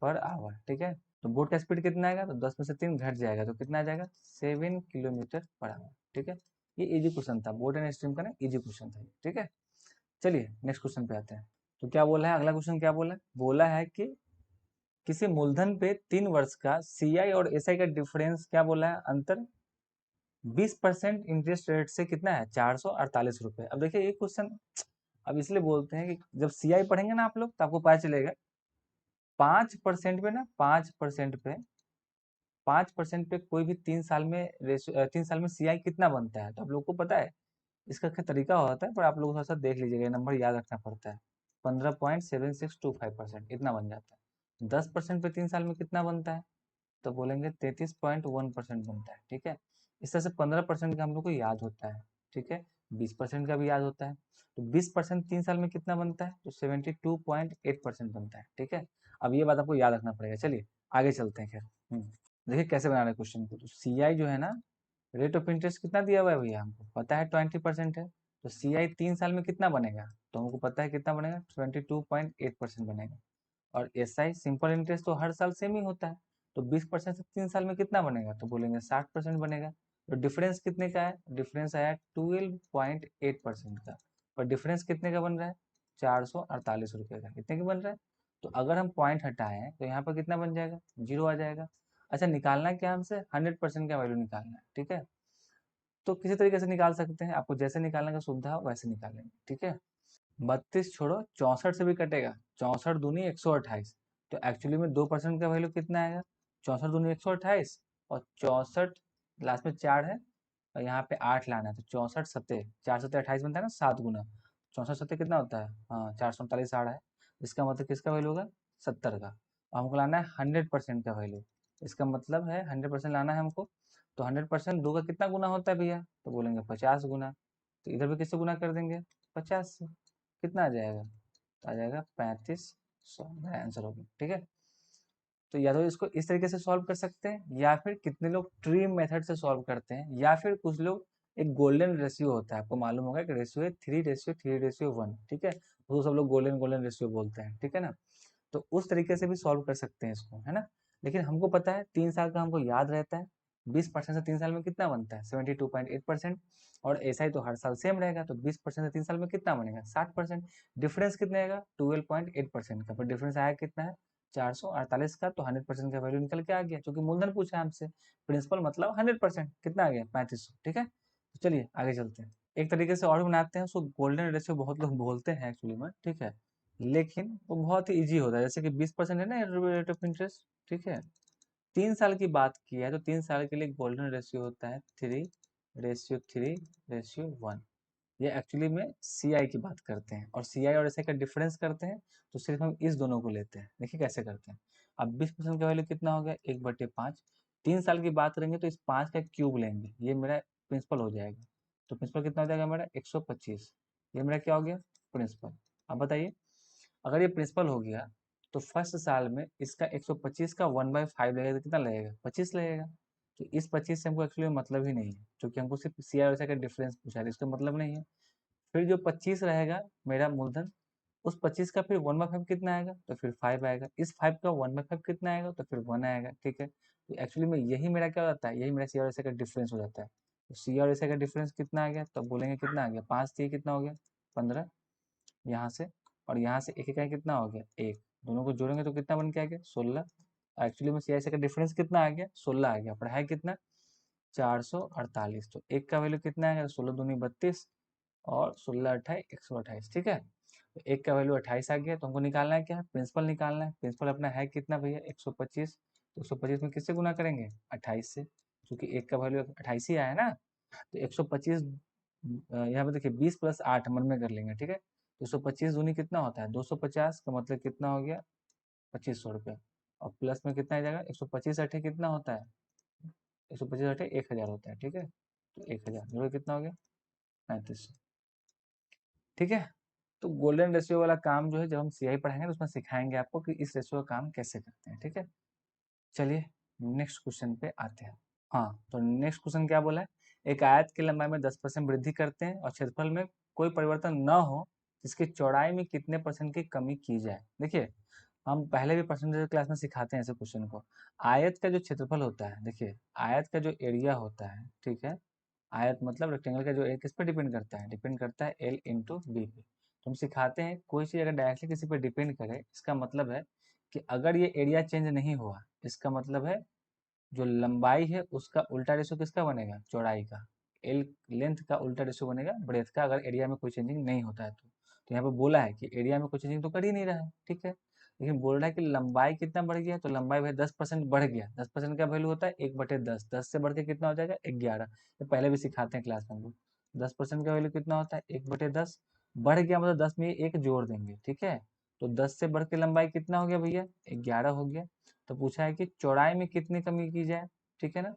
पर आवर, ठीक है। तो बोट का स्पीड कितना आएगा, तो 10 में से 3 घट जाएगा तो कितना आ जाएगा 7 किलोमीटर पर आवर, ठीक है। ये इजी क्वेश्चन था, बोट एंड स्ट्रीम का ना इजी क्वेश्चन था, ठीक है। चलिए नेक्स्ट क्वेश्चन पे आते हैं। तो क्या बोला है, अगला क्वेश्चन क्या बोला है, बोला है कि किसी मूलधन पे 3 वर्ष का सीआई और एसआई का डिफरेंस क्या बोला है, अंतर 20% इंटरेस्ट रेट से कितना है 448 रुपए। अब देखिए ये क्वेश्चन अब इसलिए बोलते हैं कि जब सीआई पढ़ेंगे ना आप लोग तो आपको पता चलेगा 5% पे ना 5% पे कोई भी 3 साल में 3 साल में सीआई कितना बनता है, तो आप लोग को पता है इसका क्या तरीका होता है, पर आप लोग थोड़ा सा देख लीजिएगा, नंबर याद रखना पड़ता है। 15.7625% इतना बन जाता है। 10% पे 3 साल में कितना बनता है, तो बोलेंगे 33.1% बनता है, ठीक है। इस तरह से 15% का हम लोग को याद होता है, ठीक है, 20% का भी याद होता है। तो 20% 3 साल में कितना बनता है, तो 72.8% बनता है, ठीक है। अब ये बात आपको याद रखना पड़ेगा। चलिए आगे चलते हैं। खैर देखिए कैसे बनाना है क्वेश्चन को। तो सी आई जो है ना, रेट ऑफ इंटरेस्ट कितना दिया हुआ है भैया, हमको पता है 20% है। तो सी आई 3 साल में कितना बनेगा, तो हमको पता है कितना बनेगा, 22.8% बनेगा। और एस आई सिंपल इंटरेस्ट तो हर साल सेम ही होता है, तो 20% से 3 साल में कितना बनेगा, तो बोलेंगे 60% बनेगा। तो डिफरेंस कितने का है, डिफरेंस आया 12.8% का। और डिफरेंस कितने का बन रहा है, 448 रुपये का। कितने का बन रहा है, तो अगर हम पॉइंट हटाएं तो यहाँ पर कितना बन जाएगा, जीरो आ जाएगा। अच्छा निकालना है क्या हमसे, 100% का वैल्यू निकालना है, ठीक है। तो किसी तरीके से निकाल सकते हैं, आपको जैसे निकालने का सुविधा हो वैसे निकालेंगे, ठीक है। 32 छोड़ो, 64 से भी कटेगा, 64 दूनी 128। तो एक्चुअली में 2% का वैल्यू कितना आएगा, 64 दूनी 128, और 64 लास्ट में 4 है, और यहाँ पे 8 लाना है, तो 64 सत्ते 4 सत्ते 28 बनता है ना, 7 गुना। 64 सत्ते कितना होता है, हाँ 449 आ रहा है। इसका मतलब किसका वैल्यू होगा, 70 का। और हमको लाना है 100% का वैल्यू। इसका मतलब है 100% लाना है हमको। तो 100% 2 का कितना गुना होता है भैया, तो बोलेंगे 50 गुना। तो इधर भी किससे गुना कर देंगे, 50 से। कितना आ जाएगा, तो आ जाएगा 3500, मेरा आंसर होगा, ठीक है। तो या तो इसको इस तरीके से सॉल्व कर सकते हैं, या फिर कितने लोग ट्री मेथड से सॉल्व करते हैं, या फिर कुछ लोग, एक गोल्डन रेशियो होता है, आपको मालूम होगा कि रेशियो है 3:3:1, ठीक है। वो सब लोग गोल्डन गोल्डन रेशियो बोलते हैं, ठीक है ना। तो उस तरीके से भी सॉल्व कर सकते हैं इसको, है ना। लेकिन हमको पता है 3 साल का हमको याद रहता है, 20% से 3 साल में कितना बनता है, 72.8%। और ऐसा ही तो हर साल सेम रहेगा, तो 20% से 3 साल में कितना बनेगा, 60%। डिफरेंस कितने आएगा, 12.8% का। पर डिफरेंस आया कितना है, 448 का। तो 100% का वैल्यू निकल के आ गया, क्योंकि मूलधन पूछा है हमसे। प्रिंसिपल मतलब 100%, कितना आ गया, 3500, ठीक है। तो चलिए आगे चलते हैं। एक तरीके से और बनाते हैं उसको, गोल्डन रेशियो बहुत लोग बोलते हैं एक्चुअली में, ठीक है। लेकिन वो बहुत ही इजी होता है, जैसे कि 20% है ना रेट ऑफ इंटरेस्ट, ठीक है। 3 साल की बात की है, तो 3 साल के लिए गोल्डन रेशियो होता है 3:3:1। ये एक्चुअली में सी आई की बात करते हैं, और सी आई और एस आई का डिफरेंस करते हैं, तो सिर्फ हम इस दोनों को लेते हैं। देखिए कैसे करते हैं। अब 20% का वैल्यू कितना हो गया, 1/5। 3 साल की बात करेंगे तो इस 5 का क्यूब लेंगे, ये मेरा प्रिंसिपल हो जाएगा। तो प्रिंसिपल कितना हो जाएगा मेरा, 125। ये मेरा क्या हो गया, प्रिंसिपल। अब बताइए, अगर ये प्रिंसिपल हो गया, तो फर्स्ट साल में इसका 125 का 1/5 लगेगा, तो कितना लगेगा, 25 लगेगा। तो इस 25 से हमको एक्चुअली मतलब ही नहीं है, क्योंकि हमको सिर्फ सी आई का डिफरेंस पूछा है, इसका मतलब नहीं है। फिर जो 25 रहेगा मेरा मूलधन, उस 25 का फिर 1/5 कितना आएगा, तो फिर 5 आएगा। इस 5 का 1/5 कितना आएगा, तो फिर 1 आएगा, ठीक है। तो एक्चुअली में यही मेरा क्या हो जाता है, यही मेरा सी और एस का डिफरेंस हो जाता है। तो सी और एस का डिफरेंस कितना आ गया, तो बोलेंगे कितना आ गया, 5 थी, कितना हो गया, 15 यहाँ से। और यहाँ से एक इकाई कितना हो गया, एक। दोनों को जोड़ेंगे तो कितना बन के आ गया, 16। एक्चुअली में सी का डिफरेंस कितना आ गया, 16 आ गया, पर है कितना, 448। तो एक का वैल्यू कितना आएगा, 16 दूनी 32, और 16 अट्ठाई 128, ठीक है। तो एक का वैल्यू 28 आ गया, तो हमको निकालना है क्या, प्रिंसिपल निकालना है। प्रिंसिपल अपना है कितना भैया, 125। तो 125 में किससे गुना करेंगे, 28 से, क्योंकि एक का वैल्यू 28 ही आया ना। तो 125, यहाँ पे देखिए 20 + 8 मन में कर लेंगे, ठीक है। 225 दूनी कितना होता है, 250 का मतलब कितना हो गया, 2500 रुपया। और प्लस में कितना आ जाएगा, 125 अठे कितना होता है, 125 अठे 1000 होता है, ठीक है। तो 1000 जोड़े कितना हो गया, 3500, ठीक है। तो गोल्डन रेशियो वाला काम जो है, जब हम सीआई पढ़ाएंगे तो उसमें सिखाएंगे आपको कि इस रेशियो का काम कैसे करते हैं, ठीक है। चलिए नेक्स्ट क्वेश्चन पे आते हैं। हाँ, तो नेक्स्ट क्वेश्चन क्या बोला है, एक आयत की लंबाई में 10% वृद्धि करते हैं और क्षेत्रफल में कोई परिवर्तन न हो, इसकी चौड़ाई में कितने % की कमी की जाए। देखिए हम पहले भी परसेंटेज क्लास में सिखाते हैं ऐसे क्वेश्चन को। आयत का जो क्षेत्रफल होता है, देखिए आयत का जो एरिया होता है, ठीक है। आयत मतलब रेक्टेंगल का जो एरिया किस पे डिपेंड करता है, डिपेंड करता है L इंटू बी पे। तो हम सिखाते हैं कोई चीज़ अगर डायरेक्टली किसी पे डिपेंड करे, इसका मतलब है कि अगर ये एरिया चेंज नहीं हुआ, इसका मतलब है जो लंबाई है उसका उल्टा रेशो किसका बनेगा, चौड़ाई का। एल लेंथ का उल्टा रेशो बनेगा ब्रेथ का, अगर एरिया में कोई चेंजिंग नहीं होता है तो यहाँ पे बोला है कि एरिया में कोई चेंजिंग तो कर ही नहीं रहा है, ठीक है। लेकिन बोल रहा है कि लंबाई कितना बढ़ गया, तो लंबाई भाई 10% बढ़ गया। 10% का वैल्यू होता है 1/10, 10 से बढ़ के कितना हो जाएगा, 11। ये पहले भी सिखाते हैं क्लास में हम लोग। 10% का वैल्यू कितना होता है, 1/10। बढ़ गया मतलब 10 में एक जोड़ देंगे, ठीक है। तो 10 से बढ़ के लंबाई कितना हो गया भैया, 11 हो गया। तो पूछा है कि चौड़ाई में कितनी कमी की जाए, ठीक है ना।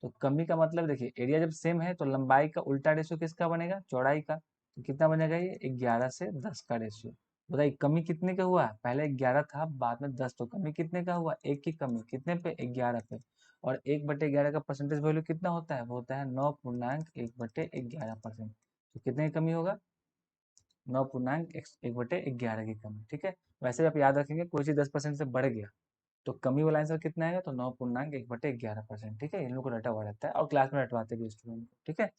तो कमी का मतलब देखिए, एरिया जब सेम है तो लंबाई का उल्टा रेशियो किसका बनेगा, चौड़ाई का। तो कितना बनेगा ये, 11 से 10 का रेशियो। बताइए कमी कितने का हुआ? पहले 11 था, बाद में 10, तो कमी कितने का हुआ? 1 की कमी कितने पे? 11 पे। और 1/11 का परसेंटेज वैल्यू कितना होता है? वो होता है 9.1/11%। तो कितने की कमी होगा? 9.1/11 की कमी। ठीक है, वैसे भी आप याद रखेंगे कोई चीज 10% से बढ़ गया तो कमी वाला आंसर कितना आएगा? तो 9.1/11%। ठीक है, इन लोगों को रटा हुआ रहता है और क्लास में रटवाते भी स्टूडेंट को। ठीक है,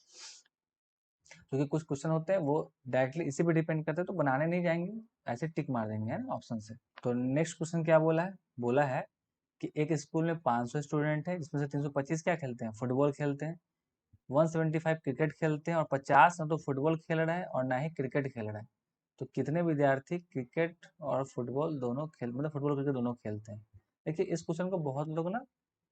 क्योंकि कुछ क्वेश्चन होते हैं वो डायरेक्टली इसी पे डिपेंड करते हैं, तो बनाने नहीं जाएंगे, ऐसे टिक मार देंगे है ना ऑप्शन से। तो नेक्स्ट क्वेश्चन क्या बोला है? बोला है कि एक स्कूल में 500 स्टूडेंट है, जिसमें से 325 क्या खेलते हैं? फुटबॉल खेलते हैं, 175 क्रिकेट खेलते हैं और 50 ना तो फुटबॉल खेल रहे हैं और ना ही क्रिकेट खेल रहे हैं। तो कितने विद्यार्थी क्रिकेट और फुटबॉल दोनों खेल मतलब फुटबॉल क्रिकेट दोनों खेलते हैं? देखिए इस क्वेश्चन को बहुत लोग ना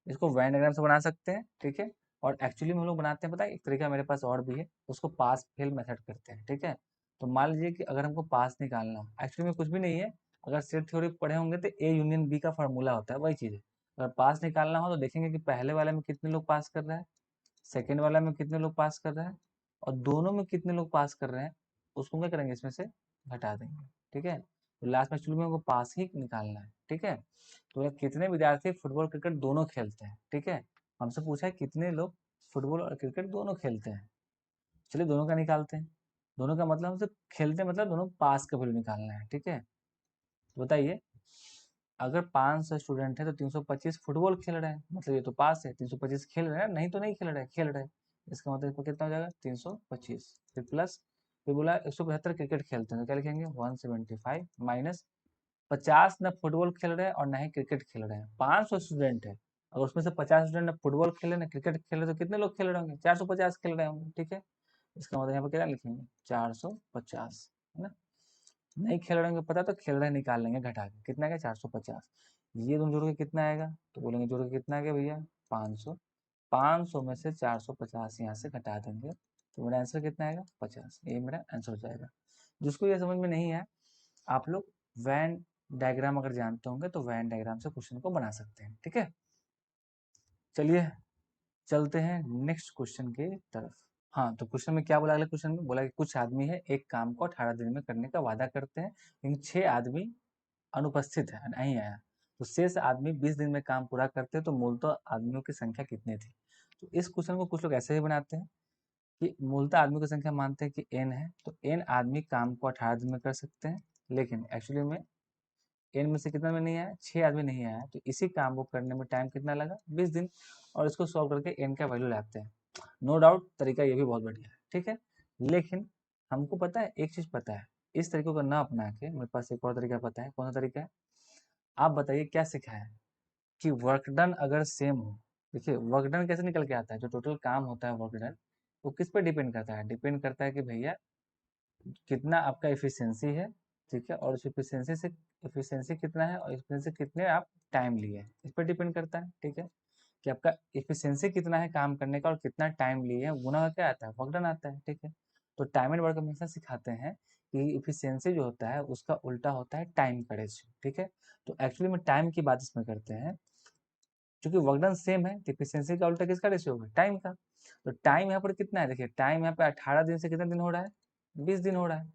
इसको वेन डायग्राम से बना सकते हैं। ठीक है, और एक्चुअली में हम लोग बनाते हैं, पता है एक तरीका मेरे पास और भी है, उसको पास फेल मेथड करते हैं। ठीक है, तो मान लीजिए कि अगर हमको पास निकालना हो, एक्चुअली में कुछ भी नहीं है, अगर सेट थ्योरी पढ़े होंगे तो ए यूनियन बी का फॉर्मूला होता है, वही चीज़ है। अगर पास निकालना हो तो देखेंगे कि पहले वाले में कितने लोग पास कर रहे हैं, सेकेंड वाला में कितने लोग पास कर रहे हैं और दोनों में कितने लोग पास कर रहे हैं, उसको क्या करेंगे? इसमें से घटा देंगे। ठीक है, तो लास्ट में एक्चुअली में हमको पास ही निकालना है। ठीक है, तो कितने विद्यार्थी फुटबॉल क्रिकेट दोनों खेलते हैं? ठीक है, हमसे पूछा है कितने लोग फुटबॉल और क्रिकेट दोनों खेलते हैं। चलिए दोनों का निकालते हैं। दोनों का मतलब हमसे खेलते हैं मतलब दोनों पास का वैल्यू निकालना है। ठीक है, तो बताइए अगर 500 स्टूडेंट है तो 325 फुटबॉल खेल रहे हैं, मतलब ये तो पास है, 325 खेल रहे हैं, नहीं तो नहीं खेल रहे हैं, खेल रहे हैं। इसका मतलब इसको कितना हो जाएगा? 325, फिर प्लस, फिर बोला 175 क्रिकेट खेलते हैं, तो क्या लिखेंगे? 175 माइनस 50 ना फुटबॉल खेल रहे हैं और ना ही क्रिकेट खेल रहे हैं। 500 स्टूडेंट है, अगर उसमें से 50 स्टूडेंट ना फुटबॉल खेले ना क्रिकेट खेले तो कितने लोग खेल रहे होंगे? 450 खेल रहे होंगे। ठीक है, इसका मतलब यहाँ पर क्या लिखेंगे? 450, है ना। नहीं खेल रहे होंगे पता, तो खेल रहे निकाल लेंगे घटा के, कितना आएगा? 450। ये दोनों जोड़ के कितना आएगा? तो बोलेंगे जोड़ के कितना आ गया भैया? 500। 500 में से 450 यहाँ से घटा देंगे तो मेरा आंसर कितना आएगा? 50। ये मेरा आंसर हो जाएगा। जिसको ये समझ में नहीं है, आप लोग वैन डायग्राम अगर जानते होंगे तो वैन डायग्राम से क्वेश्चन को बना सकते हैं। ठीक है, चलिए चलते हैं नेक्स्ट क्वेश्चन की तरफ। हाँ, तो क्वेश्चन में क्या बोला? अगले क्वेश्चन में बोला कि कुछ आदमी है एक काम को 18 दिन में करने का वादा करते हैं, लेकिन 6 आदमी अनुपस्थित है, नहीं आया, तो शेष आदमी 20 दिन में काम पूरा करते हैं, तो मूलतः आदमियों की संख्या कितनी थी? तो इस क्वेश्चन को कुछ लोग ऐसे ही बनाते हैं कि मूलतः आदमियों की संख्या मानते हैं कि n है, तो n आदमी काम को 18 दिन में कर सकते हैं, लेकिन एक्चुअली में n में से कितना में नहीं आया? 6 आदमी नहीं आया, तो इसी काम को करने में टाइम कितना लगा? 20 दिन। और इसको सॉल्व करके n का वैल्यू लाते हैं। नो डाउट तरीका ये भी बहुत बढ़िया है। ठीक है, लेकिन हमको पता है, एक चीज पता है, इस तरीके को ना अपना के मेरे पास एक और तरीका पता है। कौन सा तरीका है? आप बताइए क्या सीखा है कि वर्क डन अगर सेम हो। देखिए वर्क डन कैसे निकल के आता है? जो टोटल काम होता है वर्क डन, वो किस पे डिपेंड करता है? डिपेंड करता है कि भैया कितना आपका इफिशियंसी है। ठीक है, और उस इफिशियंसी कितना है और इफिशियंसी कितने आप टाइम लिए, इस पर डिपेंड करता है। ठीक है, कि आपका इफिशियंसी कितना है काम करने का और कितना टाइम लिए है, गुना का क्या आता है? वर्क डन आता है। ठीक है, तो टाइम एंड वर्क हमेशा सिखाते हैं कि इफिशियंसी जो होता है उसका उल्टा होता है टाइम का रेशियो। ठीक है, तो एक्चुअली में टाइम की बात इसमें करते हैं, क्योंकि वर्क डन सेम है तो इफिशियंसी का उल्टा किसका रेशियो होगा? टाइम का। तो टाइम यहाँ पर कितना है? देखिए टाइम यहाँ पे 18 दिन से कितना दिन हो रहा है? 20 दिन हो रहा है।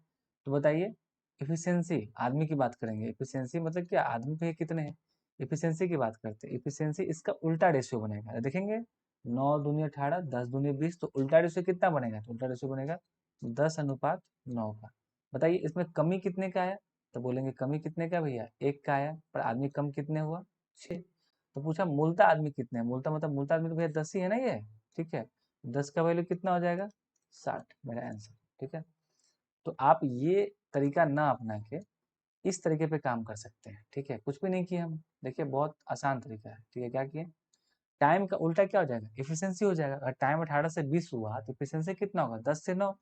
तो बताइए इफिशियंसी, आदमी की बात करेंगे, इफिशियंसी मतलब क्या? आदमी पे कितने हैं? इफिशियंसी की बात करते हैं, इफिशियंसी इसका उल्टा रेशियो बनेगा। देखेंगे 9 दूनी 18, 10 दूनी 20, तो उल्टा रेशियो कितना बनेगा? तो उल्टा रेशियो बनेगा 10:9 का। बताइए इसमें कमी कितने का आया? तो बोलेंगे कमी कितने का भैया? 1 का आया, पर आदमी कम कितने हुआ? 6। तो पूछा मूलतः आदमी कितने हैं? मूलतः मतलब मूलतः आदमी तो भैया 10 ही है ना ये। ठीक है, 10 का वैल्यू कितना हो जाएगा? 60, मेरा आंसर। ठीक है, तो आप ये तरीका ना अपना के इस तरीके पे काम कर सकते हैं। ठीक है, कुछ भी नहीं किया हम, देखिए बहुत आसान तरीका है। ठीक है, क्या किए? टाइम का उल्टा क्या हो जाएगा? इफिशियंसी हो जाएगा। अगर टाइम 18 से 20 हुआ तो इफिशियंसी कितना होगा? 10 से 9।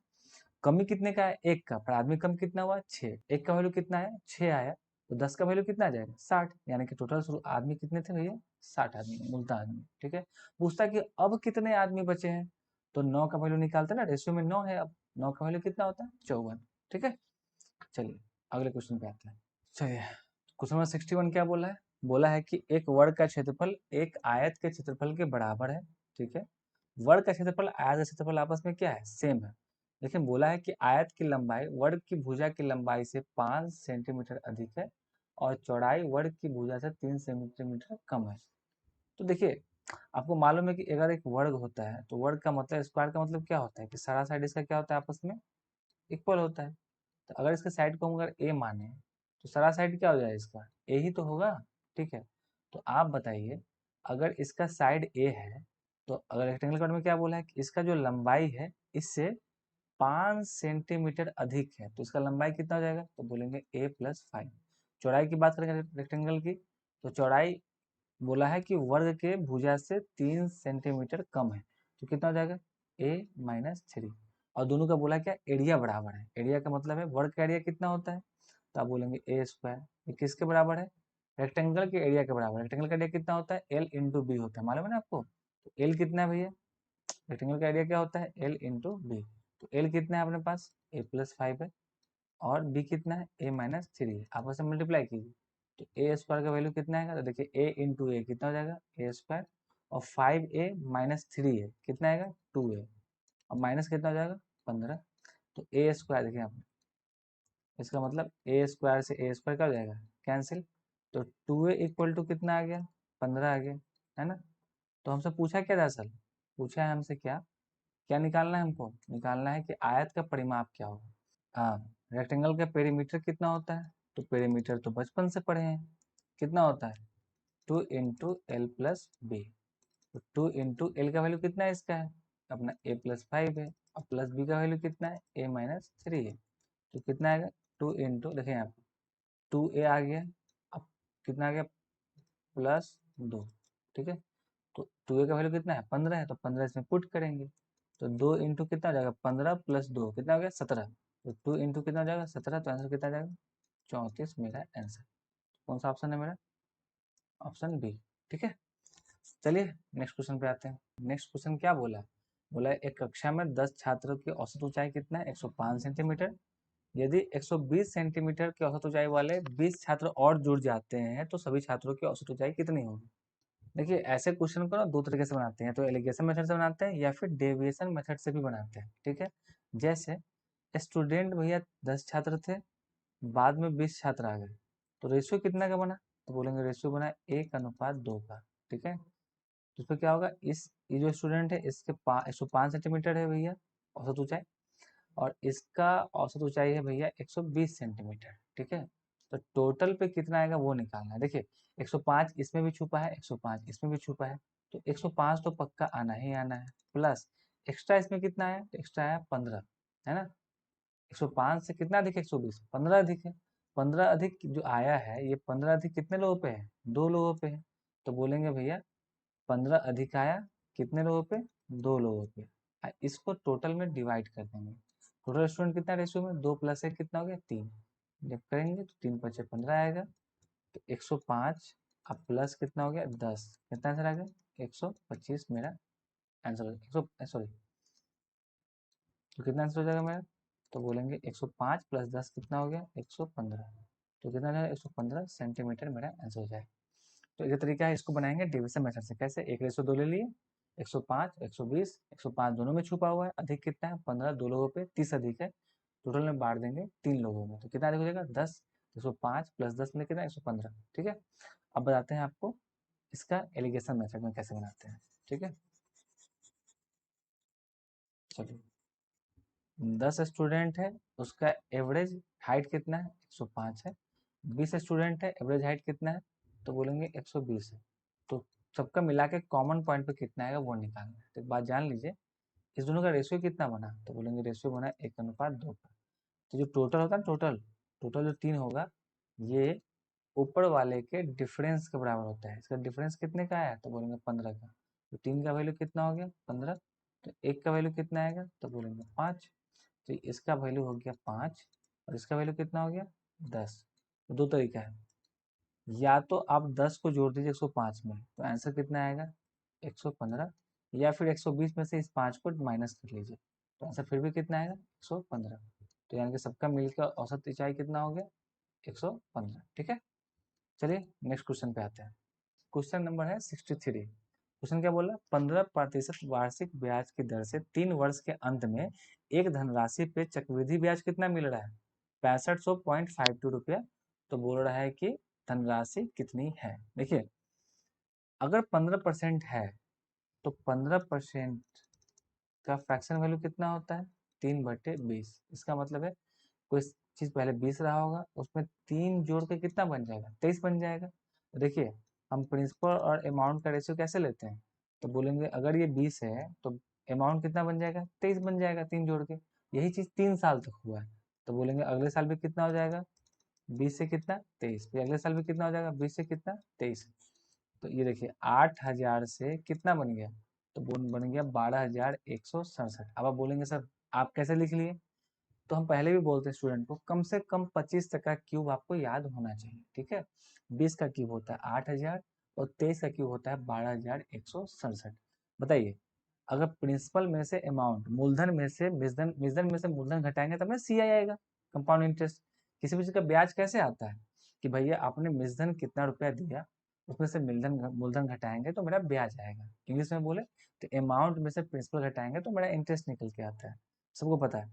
कमी कितने का है? 1 का, पर आदमी कम कितना हुआ? 6। 1 का वैल्यू कितना है? 6 आया, तो 10 का वैल्यू कितना आ जाएगा? 60। यानी कि टोटल आदमी कितने थे भैया? 60 आदमी, मूलतः आदमी। ठीक है, पूछता है कि अब कितने आदमी बचे हैं, तो 9 का वैल्यू निकालते ना, रेशियो में 9 है, अब 9 का वैल्यू कितना होता है? 54। ठीक है, चलिए अगले क्वेश्चन पे आते हैं। चलिए क्वेश्चन नंबर 61 क्या बोला है? बोला है कि एक वर्ग का क्षेत्रफल एक आयत के क्षेत्रफल के बराबर है। ठीक है, वर्ग का क्षेत्रफल आयत का क्षेत्रफल आपस में क्या है? सेम है। लेकिन बोला है कि आयत की लंबाई वर्ग की भुजा की लंबाई से 5 सेंटीमीटर अधिक है और चौड़ाई वर्ग की भुजा से 3 सेंटीमीटर कम है। तो देखिए, आपको मालूम है कि अगर एक वर्ग होता है तो वर्ग का मतलब, स्क्वायर का मतलब क्या होता है कि सारा साइड इसका क्या होता है, आपस में इक्वल होता है। तो अगर इसके साइड को हम अगर ए माने तो सारा साइड क्या हो जाएगा, इसका ए ही तो होगा। ठीक है, तो आप बताइए, अगर इसका साइड ए है तो अगर रेक्टेंगल कार्ड में क्या बोला है कि इसका जो लंबाई है इससे 5 सेंटीमीटर अधिक है, तो इसका लंबाई कितना हो जाएगा, तो बोलेंगे ए प्लस 5। चौड़ाई की बात करेंगे रेक्टेंगल की, तो चौड़ाई बोला है कि वर्ग के भुजा से 3 सेंटीमीटर कम है, तो कितना हो जाएगा, ए माइनस 3। और दोनों का बोला क्या, एरिया बराबर है। एरिया का मतलब है वर्ग का एरिया कितना होता है, तो आप बोलेंगे ए स्क्वायर। ये किसके बराबर है, रेक्टेंगल के एरिया के बराबर। रेक्टेंगल का एरिया कितना होता है, एल इंटू बी होता है, मालूम है ना आपको। तो एल कितना है भैया, रेक्टेंगल का एरिया क्या होता है, एल इंटू बी। तो एल कितना है अपने पास, ए प्लस 5 है, और बी कितना है, ए माइनस 3 है। आपस में मल्टीप्लाई कीजिए तो ए स्क्वायर का वैल्यू कितना आएगा, तो देखिए ए इंटू ए कितना हो जाएगा, ए स्क्वायर, और 5a माइनस 3 है कितना आएगा, 2a, और माइनस कितना हो जाएगा, 15। तो ए स्क्वायर देखिए आप, इसका मतलब ए स्क्वायर से ए स्क्वायर क्या हो जाएगा, कैंसिल। तो 2a इक्वल टू कितना आ गया, 15 आ गया, है ना। तो हमसे पूछा क्या दरअसल, पूछा है हमसे क्या, क्या निकालना है हमको, निकालना है कि आयत का परिमाप क्या होगा। हाँ, रेक्टेंगल का पेरीमीटर कितना होता है, तो पेरीमीटर तो बचपन से पढ़े हैं, कितना होता है, 2 इंटू एल प्लस बी। तो 2 इंटू एल का वैल्यू कितना है इसका है, अपना ए प्लस 5 है, और प्लस बी का वैल्यू कितना है, ए माइनस 3 है। तो कितना आएगा, 2 इंटू, देखें यहाँ पे 2a आ गया, अब कितना आ गया, +2। ठीक है, तो 2a का वैल्यू कितना है, 15 है, तो 15 इसमें पुट करेंगे। तो 2 इंटू कितना हो जाएगा, 15 प्लस 2 कितना हो गया, 17। तो 2 इंटू कितना हो जाएगा, 17, तो आंसर कितना आ जाएगा, 34 मेरा आंसर। कौन सा ऑप्शन है मेरा, ऑप्शन बी। ठीक है, चलिए नेक्स्ट क्वेश्चन पे आते हैं। नेक्स्ट क्वेश्चन क्या बोला, बोला एक कक्षा में 10 छात्रों की औसत ऊंचाई कितना है, 105 सेंटीमीटर। यदि 120 सेंटीमीटर की औसत ऊंचाई वाले 20 छात्र और जुड़ जाते हैं तो सभी छात्रों की औसत ऊंचाई कितनी होगी। देखिए, ऐसे क्वेश्चन को ना दो तरीके से बनाते हैं, तो एलिगेशन मेथड से बनाते हैं या फिर डेविएशन मेथड से भी बनाते हैं। ठीक है, जैसे स्टूडेंट भैया 10 छात्र थे, बाद में 20 छात्र आ गए, तो रेशियो कितना का बना, तो बोलेंगे रेशियो बना 1:2 का। ठीक है, तो इसमें क्या होगा, इस ये जो स्टूडेंट है इसके 105 सेंटीमीटर है भैया औसत ऊंचाई, और इसका औसत ऊंचाई है भैया 120 सेंटीमीटर। ठीक है, तो टोटल पे कितना आएगा वो निकालना है। देखिए, 105 इसमें भी छुपा है, 105 इसमें भी छुपा है, तो 105 तो पक्का आना ही आना है, प्लस एक्स्ट्रा इसमें कितना है, तो एक्स्ट्रा है 15, है ना। 105 से कितना अधिक है, 120, 15 अधिक है। 15 अधिक जो आया है, ये 15 अधिक कितने लोगों पे है, 2 लोगों पे है। तो बोलेंगे भैया 15 अधिक आया कितने लोगों पे, 2 लोगों पे। इसको टोटल में डिवाइड कर देंगे। टोटल स्टूडेंट कितना रेशियो में, 2 + 1 कितना हो गया, 3। जब करेंगे तो 3×5 = 15 आएगा। तो 105 अब प्लस कितना हो गया, 10, कितना आंसर आ गया, 125 मेरा आंसर हो गया। सॉरी, तो कितना आंसर हो जाएगा मेरा, तो बोलेंगे 105 + 10 कितना हो गया, 115। तो कितना जाएगा, 115 सेंटीमीटर मेरा आंसर हो जाएगा। तो ये तरीका है, इसको बनाएंगे डिविजन मेथड से। कैसे, 1:2 ले लिए, 105 120, 105 दोनों में छुपा हुआ है, अधिक कितना है, 15 2 लोगों पे, 30 अधिक है, टोटल में बांट देंगे 3 लोगों में, तो कितना अधिक हो जाएगा, 10। 105 + 10 में कितना, 115। ठीक है, अब बताते हैं आपको इसका एलिगेशन मेथड में कैसे बनाते हैं। ठीक है, चलिए, 10 स्टूडेंट है, उसका एवरेज हाइट कितना है, 105 है। 20 स्टूडेंट है, एवरेज हाइट कितना है, तो बोलेंगे 120 है। तो सबका मिला के कॉमन पॉइंट पे कितना आएगा वो निकालना है। तो एक बात जान लीजिए, इस दोनों का रेशियो कितना बना, तो बोलेंगे रेशियो बना 1:2 का। तो जो टोटल होता है, टोटल टोटल जो 3 होगा, ये ऊपर वाले के डिफरेंस के बराबर होता है। इसका डिफरेंस कितने का आया, तो बोलेंगे 15 का। तो 3 का वैल्यू कितना हो गया, 15। तो 1 का वैल्यू कितना आएगा, तो बोलेंगे 5। तो इसका वैल्यू हो गया 5, और इसका वैल्यू कितना हो गया, 10। तो दो तरीका है, या तो आप 10 को जोड़ दीजिए 105 में, तो आंसर कितना आएगा, 115, या फिर 120 में से इस 5 को माइनस कर लीजिए, तो आंसर फिर भी कितना आएगा, 115। तो यानी कि सबका मिलकर औसत ऊंचाई कितना हो गया, 115। ठीक है, चलिए नेक्स्ट क्वेश्चन पे आते हैं। क्वेश्चन नंबर है 63। क्वेश्चन क्या बोला, 15% वार्षिक ब्याज की दर से 3 वर्ष के अंत में एक धनराशि पे चक्रवृद्धि ब्याज कितना मिल रहा है, 6552 रुपया। तो बोल रहा है कि धनराशि कितनी है। देखिए, अगर 15% है तो 15% का फ्रैक्शन वैल्यू कितना होता है, 3/20। इसका मतलब है कोई चीज पहले 20 रहा होगा, उसमें 3 जोड़ के कितना बन जाएगा, 23 बन जाएगा। देखिए, हम प्रिंसिपल और अमाउंट का रेशियो कैसे लेते हैं, तो बोलेंगे अगर ये 20 है तो अमाउंट कितना बन जाएगा, 23 बन जाएगा 3 जोड़ के। यही चीज 3 साल तक हुआ है, तो बोलेंगे अगले साल भी कितना हो जाएगा, 20 से कितना 23, फिर अगले साल भी कितना हो जाएगा, 20 से कितना 23। तो ये देखिए 8,000 से कितना बन गया, तो बन गया 12,167। अब आप बोलेंगे सर आप कैसे लिख लिए, तो हम पहले भी बोलते हैं स्टूडेंट को कम से कम 25 तक का क्यूब आपको याद होना चाहिए, ठीक है। 20 का क्यूब होता है 8,000 और 23 का क्यूब होता है 12,167। बताइए, अगर प्रिंसिपल में से अमाउंट, मूलधन में से मिश्रण में से मूलधन घटाएंगे तब ना सी आई आएगा, कंपाउंड इंटरेस्ट। किसी भी चीज का ब्याज कैसे आता है कि भैया आपने मिश्रण कितना रुपया दिया, उसमें से मूलधन घटाएंगे तो मेरा ब्याज आएगा। इंग्लिश में बोले तो अमाउंट में से प्रिंसिपल घटाएंगे तो मेरा इंटरेस्ट निकल के आता है, सबको पता है।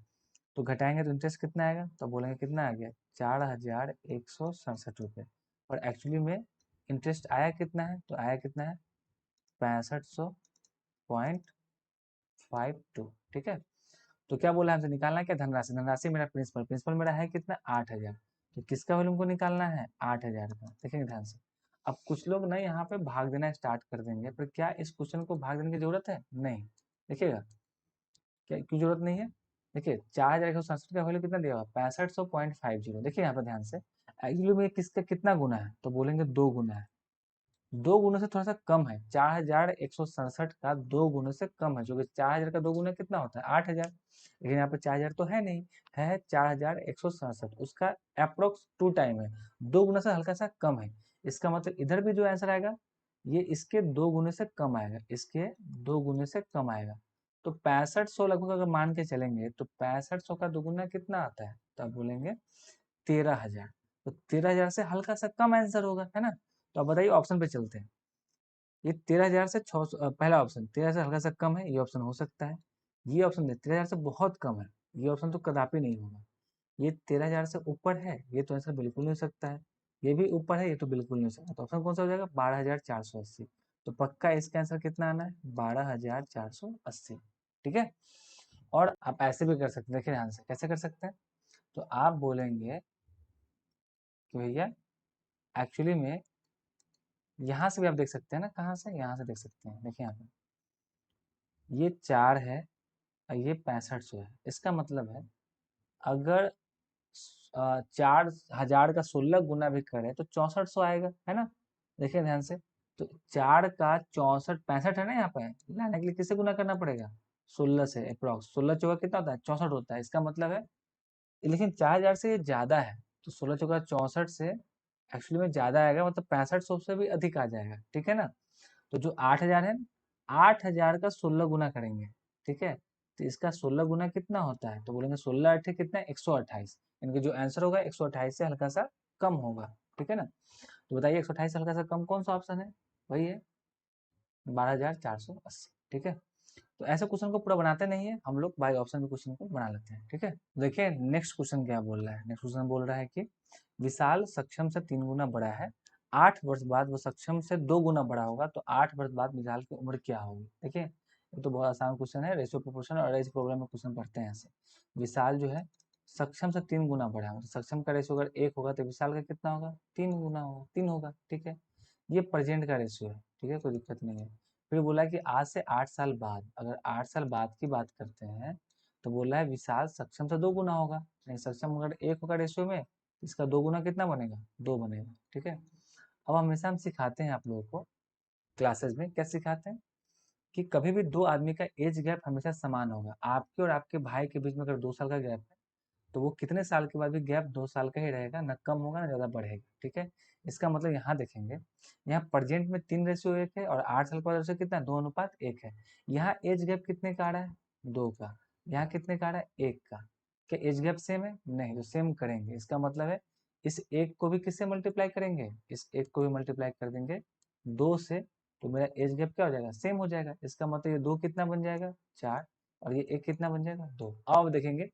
तो घटाएंगे तो इंटरेस्ट कितना आएगा, तो बोलेंगे कितना आ गया, 4,167 रुपये। और एक्चुअली में इंटरेस्ट आया कितना है, तो आया कितना है, 6500.52, ठीक है। तो क्या बोला हमसे, निकालना है क्या, धनराशि। धनराशि मेरा प्रिंसिपल मेरा है कितना, 8,000। तो किसका वैल्यू हमको निकालना है, 8,000 का। देखेंगे ध्यान से। अब कुछ लोग ना यहाँ पे भाग देना स्टार्ट कर देंगे, पर क्या इस क्वेश्चन को भाग देने की जरूरत है, नहीं। देखिएगा, क्या क्यों जरूरत नहीं है। देखिए 4,167 का वैल्यू कितना दिया हुआ, 6500.50। देखिए यहाँ पर ध्यान से, एक्चुअली में किसका कितना गुना है, तो बोलेंगे 2 गुना है। 2 गुने से थोड़ा सा कम है, 4,167 का 2 गुने से कम है, जो कि 4,000 का 2 गुना कितना होता है, 8,000। लेकिन यहाँ पे 4,000 तो है नहीं, है 4,167, उसका अप्रोक्स 2 टाइम है, 2 गुना से हल्का सा कम है। इसका मतलब इधर भी जो आंसर आएगा ये इसके 2 गुने से कम आएगा, इसके 2 गुने से कम आएगा। तो 6500 लगभग अगर मान के चलेंगे तो 6500 का दोगुना कितना आता है, तो आप बोलेंगे 13,000। तो 13,000 से हल्का सा कम आंसर होगा, है ना। तो अब बताइए ऑप्शन पे चलते हैं। ये 13,000 से 600, पहला ऑप्शन 13 से हल्का सा कम है, ये ऑप्शन हो सकता है। ये ऑप्शन 13,000 से बहुत कम है, ये ऑप्शन तो कदापि नहीं होगा। ये 13,000 से ऊपर है, ये तो आंसर बिल्कुल नहीं हो सकता है। ये भी ऊपर है, ये तो बिल्कुल नहीं हो सकता। तो ऑप्शन कौन सा हो जाएगा, 12,480। तो पक्का इसका आंसर कितना आना है, 12,480, ठीक है। और आप ऐसे भी कर सकते हैं, देखिए ध्यान से कैसे कर सकते हैं। तो आप बोलेंगे कि भैया एक्चुअली में यहाँ से भी आप देख सकते हैं ना, कहाँ से, यहाँ से देख सकते हैं। देखिए यहाँ पे ये 4 है और ये 6500 है। इसका मतलब है अगर 4,000 का 16 गुना भी करें तो 6400 आएगा, है ना। देखिए ध्यान से, तो 4 का 64, 65 है ना, यहाँ पे लाने के लिए किससे गुना करना पड़ेगा, 16 से। अप्रोक्स 16 चौका कितना होता है, 64 होता है। इसका मतलब है, लेकिन 4,000 से ये ज्यादा है, तो 16 चौका 64 से एक्चुअली में ज्यादा आएगा, मतलब 6500 से भी अधिक आ जाएगा, ठीक है ना। तो जो 8,000 है, 8,000 का 16 गुना करेंगे, ठीक है। तो इसका 16 गुना कितना होता है, तो बोलेंगे 16 अट्ठे कितना है, 128। इनका जो आंसर होगा 128 से हल्का सा कम होगा, ठीक है ना। तो बताइए 128 से हल्का सा कम कौन सा ऑप्शन है, वही है 12,480, ठीक है। तो ऐसे क्वेश्चन को पूरा बनाते नहीं है हम लोग, बाई ऑप्शन के क्वेश्चन को बना लेते हैं, ठीक है। देखिए नेक्स्ट क्वेश्चन क्या बोल रहा है, नेक्स्ट क्वेश्चन बोल रहा है कि विशाल सक्षम से 3 गुना बड़ा है, 8 वर्ष बाद वो सक्षम से 2 गुना बड़ा होगा, तो 8 वर्ष बाद विशाल की उम्र क्या होगी। देखिए ये तो बहुत आसान क्वेश्चन है, रेशियो प्रोपोर्शन और रेशियो प्रॉब्लम में क्वेश्चन पढ़ते हैं ऐसे। विशाल जो है सक्षम से 3 गुना बड़ा है, तो सक्षम का रेशियो अगर 1 होगा तो विशाल का कितना होगा, 3 गुना होगा, 3 होगा, ठीक है। ये प्रेजेंट का रेशियो है, ठीक है, कोई दिक्कत नहीं है। फिर बोला है कि आज से 8 साल बाद, अगर 8 साल बाद की बात करते हैं तो बोला है विशाल सक्षम से 2 गुना होगा। नहीं, सक्षम अगर 1 होगा रेशियो में, इसका 2 गुना कितना बनेगा, 2 बनेगा, ठीक है। अब हमेशा हम सिखाते हैं आप लोगों को क्लासेस में, क्या सिखाते हैं कि कभी भी 2 आदमी का एज गैप हमेशा समान होगा। आपके और आपके भाई के बीच में अगर 2 साल का गैप है तो वो कितने साल के बाद भी गैप 2 साल का ही रहेगा, ना कम होगा ना ज़्यादा बढ़ेगा, ठीक है। इसका मतलब यहाँ देखेंगे, यहाँ प्रेजेंट में 3:1 है और 8 साल के बाद रेशियो कितना है, 2:1 है। यहाँ एज गैप कितने का आ रहा है, 2 का। यहाँ कितने का आ रहा है, 1 का। क्या एज गैप सेम है, नहीं, तो सेम करेंगे। इसका मतलब है इस 1 को भी किससे मल्टीप्लाई करेंगे, इस 1 को भी मल्टीप्लाई कर देंगे 2 से, तो मेरा एज गैप क्या हो जाएगा, सेम हो जाएगा। इसका मतलब ये 2 कितना बन जाएगा, 4, और ये 1 कितना बन जाएगा, 2। अब देखेंगे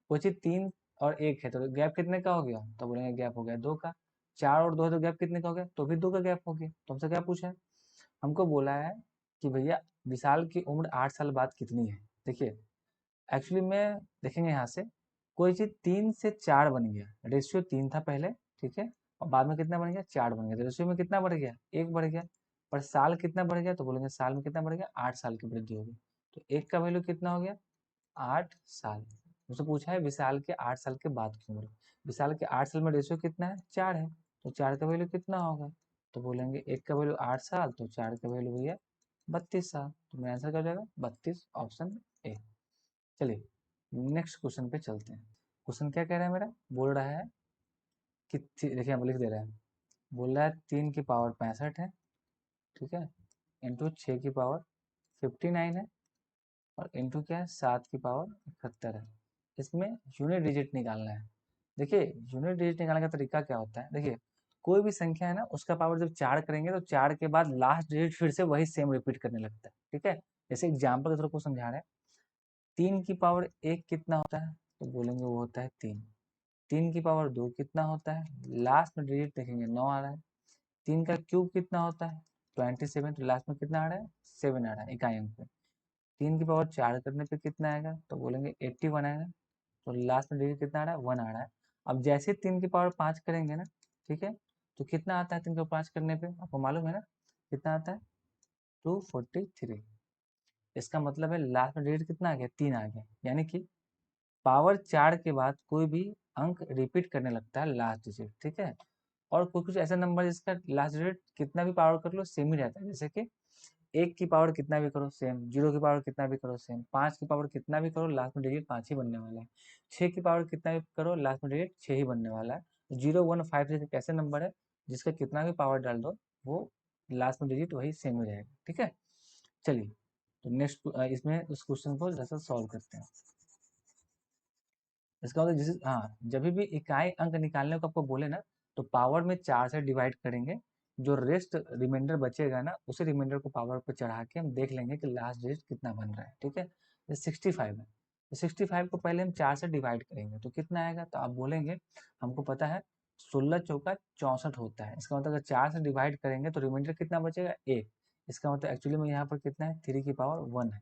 कोई चीज 3 और 1 है तो गैप कितने का हो गया, तो बोलेंगे गैप हो गया 2 का। 4 और 2 है तो गैप कितने का हो गया, तो भी 2 का गैप हो गया। तो हमसे क्या पूछा है, हमको बोला है कि भैया विशाल की उम्र 8 साल बाद कितनी है। देखिए एक्चुअली में देखेंगे यहाँ से, कोई चीज 3 से 4 बन गया, रेशियो 3 था पहले, ठीक है, और बाद में कितना बन गया, 4 बन गया, तो रेशियो में कितना बढ़ गया, 1 बढ़ गया। पर साल कितना बढ़ गया, तो बोलेंगे साल में कितना बढ़ गया, 8 साल की वृद्धि होगी। तो 1 का वैल्यू कितना हो गया, 8 साल। मुझसे पूछा है विशाल के 8 साल के बाद की उम्र। विशाल के 8 साल में रेशियो कितना है, 4 है, तो 4 का वैल्यू कितना होगा, तो बोलेंगे 1 का वैल्यू 8 साल, तो 4 का वैल्यू भैया 32 साल। तो मेरा आंसर क्या हो जाएगा, 32, ऑप्शन ए। चलिए नेक्स्ट क्वेश्चन पे चलते हैं। क्वेश्चन क्या कह रहा है मेरा, बोल रहा है कि देखिए हम लिख दे रहे हैं, बोल रहा है 3 की पावर 65 है, ठीक है, इंटू 6 की पावर 59 है, और इंटू क्या है 7 की पावर 71 है। इसमें यूनिट डिजिट निकालना है। देखिए यूनिट डिजिट निकालने का तरीका क्या होता है, देखिए कोई भी संख्या है ना, उसका पावर जब 4 करेंगे तो 4 के बाद लास्ट डिजिट फिर से वही सेम रिपीट करने लगता है, ठीक है। जैसे एग्जाम्पल के थ्रू को समझा रहे हैं, 3 की पावर 1 कितना होता है, तो बोलेंगे वो होता है 3। 3 की पावर 2 कितना होता है, लास्ट में डिजिट देखेंगे 9 आ रहा है। 3 का क्यूब कितना होता है, 27, तो लास्ट में कितना आ रहा है, 7 आ रहा है इकाई अंक पे। 3 की पावर 4 करने पे कितना आएगा, तो बोलेंगे 81 आएगा, तो लास्ट में डिजिट कितना आ रहा है, 1 आ रहा है। अब जैसे 3 की पावर 5 करेंगे ना, ठीक है, तो कितना आता है 3 की पावर 5 करने पे, आपको मालूम है ना, कितना आता है, 243। इसका मतलब है लास्ट में डिजिट कितना आ गया, 3 आ गया, यानी कि पावर 4 के बाद कोई भी अंक रिपीट करने लगता है लास्ट डिजिट, ठीक है। और कुछ कुछ ऐसा नंबर जिसका लास्ट डिजिट कितना भी पावर कर लो सेम ही रहता है, जैसे कि 1 की पावर कितना भी करो सेम, 0 की पावर कितना भी करो सेम, 5 की पावर कितना भी करो लास्ट में डिजिट 5 ही बनने वाला है, 6 की पावर कितना भी करो लास्ट में डिजिट 6 ही बनने वाला है। 0, 1, 5 एक ऐसे नंबर है जिसका कितना भी पावर डाल दो वो लास्ट में डिजिट वही सेम ही रहेगा, ठीक है। चलिए तो नेक्स्ट इसमें उस क्वेश्चन को जैसा सॉल्व करते हैं। इसका मतलब जिस हाँ, जब भी इकाई अंक निकालने को आपको बोले ना, तो पावर में 4 से डिवाइड करेंगे, जो रेस्ट रिमाइंडर बचेगा ना उसी रिमाइंडर को पावर पर चढ़ा के हम देख लेंगे कि लास्ट डिजिट कितना बन रहा है, ठीक है। ये 65 है, तो 65 को पहले हम 4 से डिवाइड करेंगे तो कितना आएगा, तो आप बोलेंगे हमको पता है 16 चौका 64 होता है। इसका मतलब अगर 4 से डिवाइड करेंगे तो रिमाइंडर कितना बचेगा, 1। इसका मतलब एक्चुअली में यहाँ पर कितना है, 3 की पावर 1 है,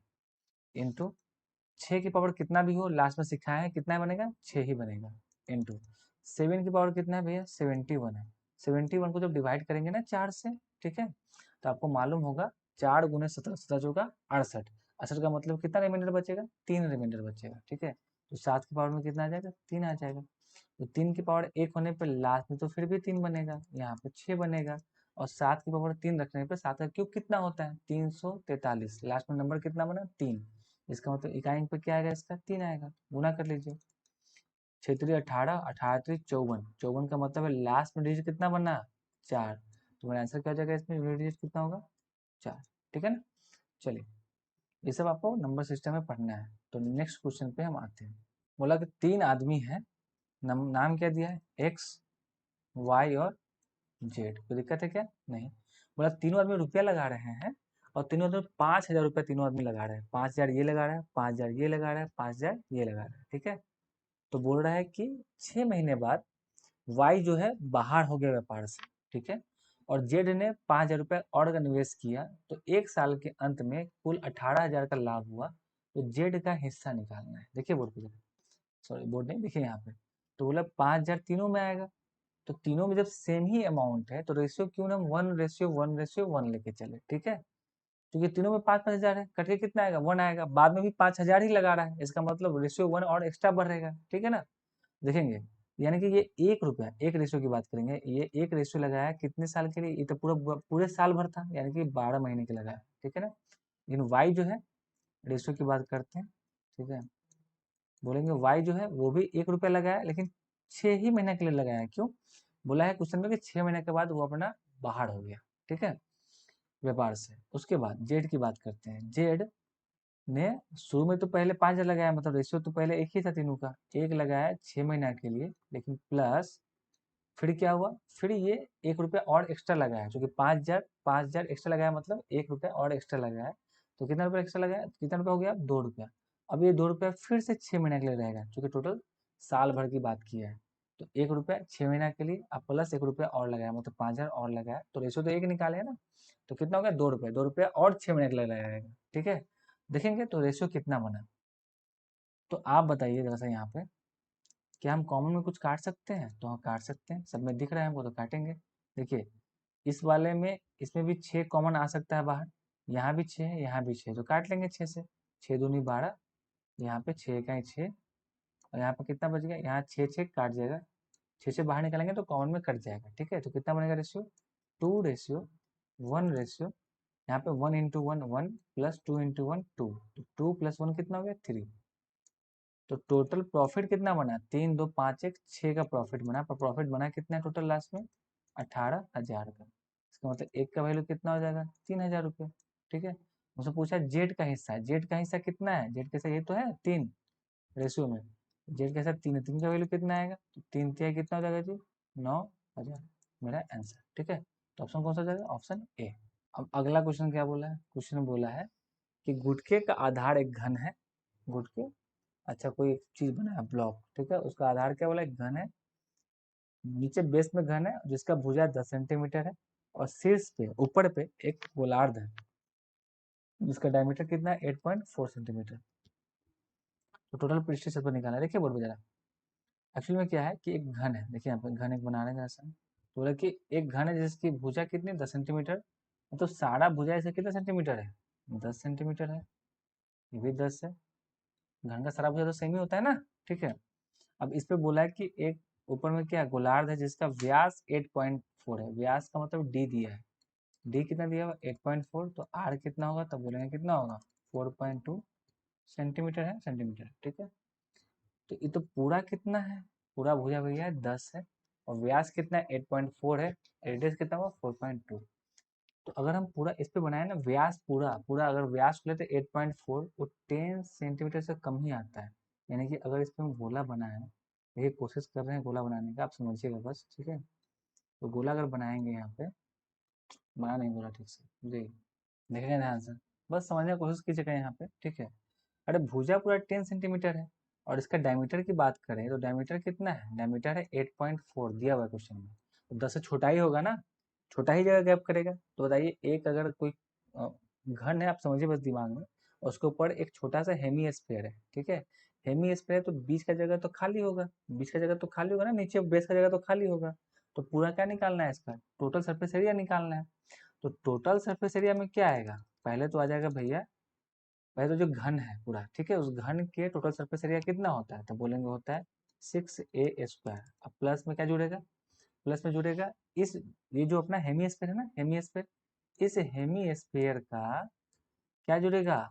इंटू 6 की पावर कितना भी हो लास्ट में सिखाया है कितना बनेगा, 6 ही बनेगा, इंटू 7 की पावर कितना है भैया, 71 है। 71 को जब डिवाइड करेंगे ना 4 से, ठीक है, तो आपको मालूम होगा 4 गुने 17, 17 चौका 68, 68 का मतलब कितना रिमाइंडर बचेगा, 3 रिमाइंडर बचेगा, ठीक है। तो 7 की पावर में कितना आ जाएगा, 3 आ जाएगा। तो 3 की पावर 1 होने पर लास्ट में तो फिर भी 3 बनेगा, यहाँ पे 6 बनेगा, और 7 की पावर 3 रखने पर 7 का क्यूब कितना होता है, 343, लास्ट में नंबर कितना बना, 3। इसका मतलब इकाई अंक पे क्या आएगा, इसका 3 आएगा, गुना कर लीजिए। 6 18, 18 54, 54 का मतलब है लास्ट में डिजिट कितना बना, 4। तो मेरा आंसर क्या हो जाएगा, इसमें यूनिट डिजिट कितना होगा, 4, ठीक है ना। चलिए ये सब आपको नंबर सिस्टम में पढ़ना है। तो नेक्स्ट क्वेश्चन पे हम आते हैं। बोला कि 3 आदमी है, नाम क्या दिया है, एक्स, वाई और जेड। कोई दिक्कत है क्या, नहीं। बोला तीनों आदमी रुपया लगा रहे हैं, और तीनों आदमी 5,000 रुपया तीनों आदमी लगा रहे हैं, 5,000 ये लगा रहा है, 5,000 ये लगा रहा है, 5,000 ये लगा रहा है, ठीक है। तो बोल रहा है कि 6 महीने बाद वाई जो है बाहर हो गया व्यापार से, ठीक है, और जेड ने 5,000 रुपया और का निवेश किया, तो 1 साल के अंत में कुल 18,000 का लाभ हुआ, तो जेड का हिस्सा निकालना है। देखिए बोर्ड पे, सॉरी बोर्ड नहीं, देखिए यहाँ पे, तो बोला 5,000 तीनों में आएगा, तो तीनों में जब सेम ही अमाउंट है तो रेशियो क्यों ना 1:1:1 लेके चले, ठीक है। क्योंकि तीनों में 5,000 है, कट के कितना आएगा, 1 आएगा, बाद में भी 5,000 ही लगा रहा है, इसका मतलब रेशियो 1 और एक्स्ट्रा बढ़ेगा, ठीक है ना। देखेंगे यानी कि ये 1 रुपया, एक रेशियो की बात करेंगे, ये एक रेशियो लगाया कितने साल के लिए, ये तो पूरा पूरे साल भर था, यानी कि 12 महीने के लगाया, ठीक है ना। लेकिन वाई जो है, रेशियो की बात करते हैं, ठीक है, बोलेंगे वाई जो है वो भी 1 रुपया लगाया, लेकिन 6 ही महीने के लिए लगाया, क्यों, बोला है क्वेश्चन में कि 6 महीने के बाद वो अपना बाहर हो गया, ठीक है, व्यापार से। उसके बाद जेड की बात करते हैं। जेड ने शुरू में तो पहले 5,000 लगाया, मतलब रेशियो तो पहले एक ही था तीनों का, एक लगाया 6 महीना के लिए, लेकिन प्लस फिर क्या हुआ, फिर ये 1 रुपया और एक्स्ट्रा लगाया, जो कि 5,000 एक्स्ट्रा लगाया, मतलब 1 रुपया और एक्स्ट्रा लगाया। तो कितना रुपया एक्स्ट्रा लगाया, कितना रुपया हो गया, 2 रुपया। अब ये 2 रुपया फिर से 6 महीने के लिए रहेगा, जो कि टोटल साल भर की बात की है। तो 1 रुपया 6 महीना के लिए, अब प्लस 1 रुपया और लगाया, मतलब 5,000 और लगाया, तो रेशो तो एक निकाले है ना। तो कितना हो गया, 2 रुपया, 2 रुपया और 6 महीने के लिए लगाएगा। ठीक है, देखेंगे तो रेशियो कितना बना। तो आप बताइए जरा सा यहाँ पे, क्या हम कॉमन में कुछ काट सकते हैं? तो हाँ, काट सकते हैं, सब में दिख रहा है हमको, तो काटेंगे। देखिए, इस वाले में, इसमें भी 6 कॉमन आ सकता है बाहर, यहाँ भी 6 है, यहाँ भी 6, तो काट लेंगे 6 से। 6 दूनी 12, यहाँ पे 6 का ही 6, और यहाँ पे कितना बच गया, यहाँ 6 6 काट जाएगा, 6 से बाहर निकालेंगे तो कॉमन में कट जाएगा। ठीक है, तो कितना बनेगा रेशियो, 2:1 रेशियो। यहाँ पे 1 × 1 1 प्लस 2 × 1 2, तो 2 + 1 कितना हो गया, 3। तो टोटल प्रॉफिट कितना बना, 3 2 5 1 6 का प्रॉफिट बना, पर प्रॉफिट बना कितना टोटल लास्ट में, 18,000 का। इसका मतलब एक का वैल्यू कितना हो जाएगा, 3,000 रुपये। ठीक है, मुझसे पूछा जेड का हिस्सा, जेड का हिस्सा कितना है, जेड का हिस्सा ये तो है 3 रेशियो में, जेड का हिस्सा 3 है, 3 का वैल्यू कितना आएगा, तो 3 3 कितना हो जाएगा जी, 9,000, मेरा आंसर। ठीक है, तो ऑप्शन कौन सा हो जाएगा, ऑप्शन ए। अब अगला क्वेश्चन क्या बोला है, क्वेश्चन बोला है कि गुटखे का आधार एक घन है, गुटखे, अच्छा कोई एक चीज बना है ब्लॉक, ठीक है, उसका आधार क्या बोला, एक घन है, नीचे बेस में घन है जिसका भुजा 10 सेंटीमीटर है, और शीर्ष पे ऊपर पे एक गोलार्ध है जिसका डायमीटर कितना है, 8.4 सेंटीमीटर। तो टोटल पृष्ठ क्षेत्रफल निकालना है। देखिए बोर्ड पे जरा, एक्चुअली में क्या है कि एक घन है, देखिए यहाँ पे घन एक बना रहे हैं जैसा, तो बोला कि एक घन है जिसकी भुजा कितनी, 10 सेंटीमीटर, तो सारा भुजा ऐसे कितना सेंटीमीटर है, 10 सेंटीमीटर है, ये भी 10 है, घन का सारा भुजा तो सेम ही होता है ना। ठीक है, अब इस पे बोला है कि एक ऊपर में क्या गोलार्ध है जिसका व्यास 8.4 है, व्यास का मतलब डी दिया है, डी कितना दिया हुआ 8.4, तो आर कितना होगा, तब बोलेंगे कितना होगा, 4.2 सेंटीमीटर है, सेंटीमीटर। ठीक है, तो ये तो पूरा कितना है, पूरा भुजा भैया है 10 है, और व्यास कितना है 8.4 है, रेडियस कितना हुआ 4.2। तो अगर हम पूरा इस पे बनाए ना, व्यास पूरा पूरा अगर व्यास को लेते 8.4, वो 10 सेंटीमीटर से कम ही आता है। यानी कि अगर इस पे हम गोला बना है, ये कोशिश कर रहे हैं गोला बनाने का, आप समझिएगा बस। ठीक है, तो गोला अगर बनाएंगे यहाँ पे, बना नहीं गोला ठीक से जी, देखेंगे ध्यान से, बस समझने की कोशिश कीजिएगा यहाँ पे। ठीक है, अरे भुजा पूरा 10 सेंटीमीटर है, और इसका डायमीटर की बात करें तो डायमीटर कितना है, डायमीटर है 8.4 दिया हुआ है क्वेश्चन में, तो 10 से छोटा ही होगा ना, छोटा ही जगह गैप करेगा। तो बताइए, एक अगर कोई घन है, आप समझिए बस दिमाग में, और उसके ऊपर एक छोटा सा हेमी स्फीयर है, ठीक है, हेमी स्फीयर है, तो बीच का जगह तो खाली होगा, बीच का जगह तो खाली होगा ना, नीचे बेस का जगह तो खाली होगा। तो पूरा क्या निकालना है, इसका टोटल सरफेस एरिया निकालना है। तो टोटल सरफेस एरिया में क्या आएगा, पहले तो आ जाएगा भैया, पहले तो जो घन है पूरा, ठीक है, उस घन के टोटल सरफेस एरिया कितना होता है, तो बोलेंगे होता है 6a²। अब प्लस में क्या जुड़ेगा, प्लस में जुड़ेगा इस, ये जो अपना हेमी स्फीयर है ना, हेमी स्फीयर, इस हेमी स्फीयर का क्या जुड़ेगा,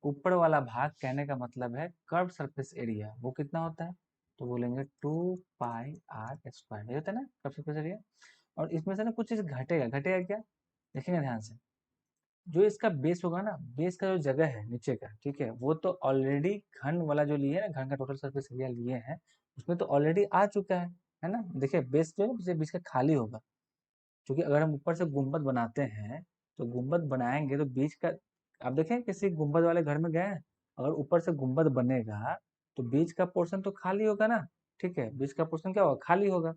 ऊपर वाला भाग, कहने का मतलब है कर्व सरफेस एरिया, वो कितना होता है, तो बोलेंगे 2πr², ये होता है ना कर्व सरफेस एरिया। और इसमें से ना कुछ चीज घटेगा, घटेगा क्या, देखेंगे ध्यान से, जो इसका बेस होगा ना, बेस का जो जगह है नीचे का, ठीक है, वो तो ऑलरेडी घन वाला जो लिए है ना, घन का टोटल सरफेस एरिया लिए हैं, उसमें तो ऑलरेडी आ चुका है ना। देखिए बेस जो है बीच का खाली होगा, क्योंकि अगर हम ऊपर से गुंबद बनाते हैं, तो गुंबद बनाएंगे तो बीच का, आप देखें किसी गुंबद वाले घर में गए हैं, अगर ऊपर से गुंबद बनेगा तो बीच का पोर्शन तो खाली होगा ना, ठीक है, बीच का पोर्शन क्या होगा, खाली होगा।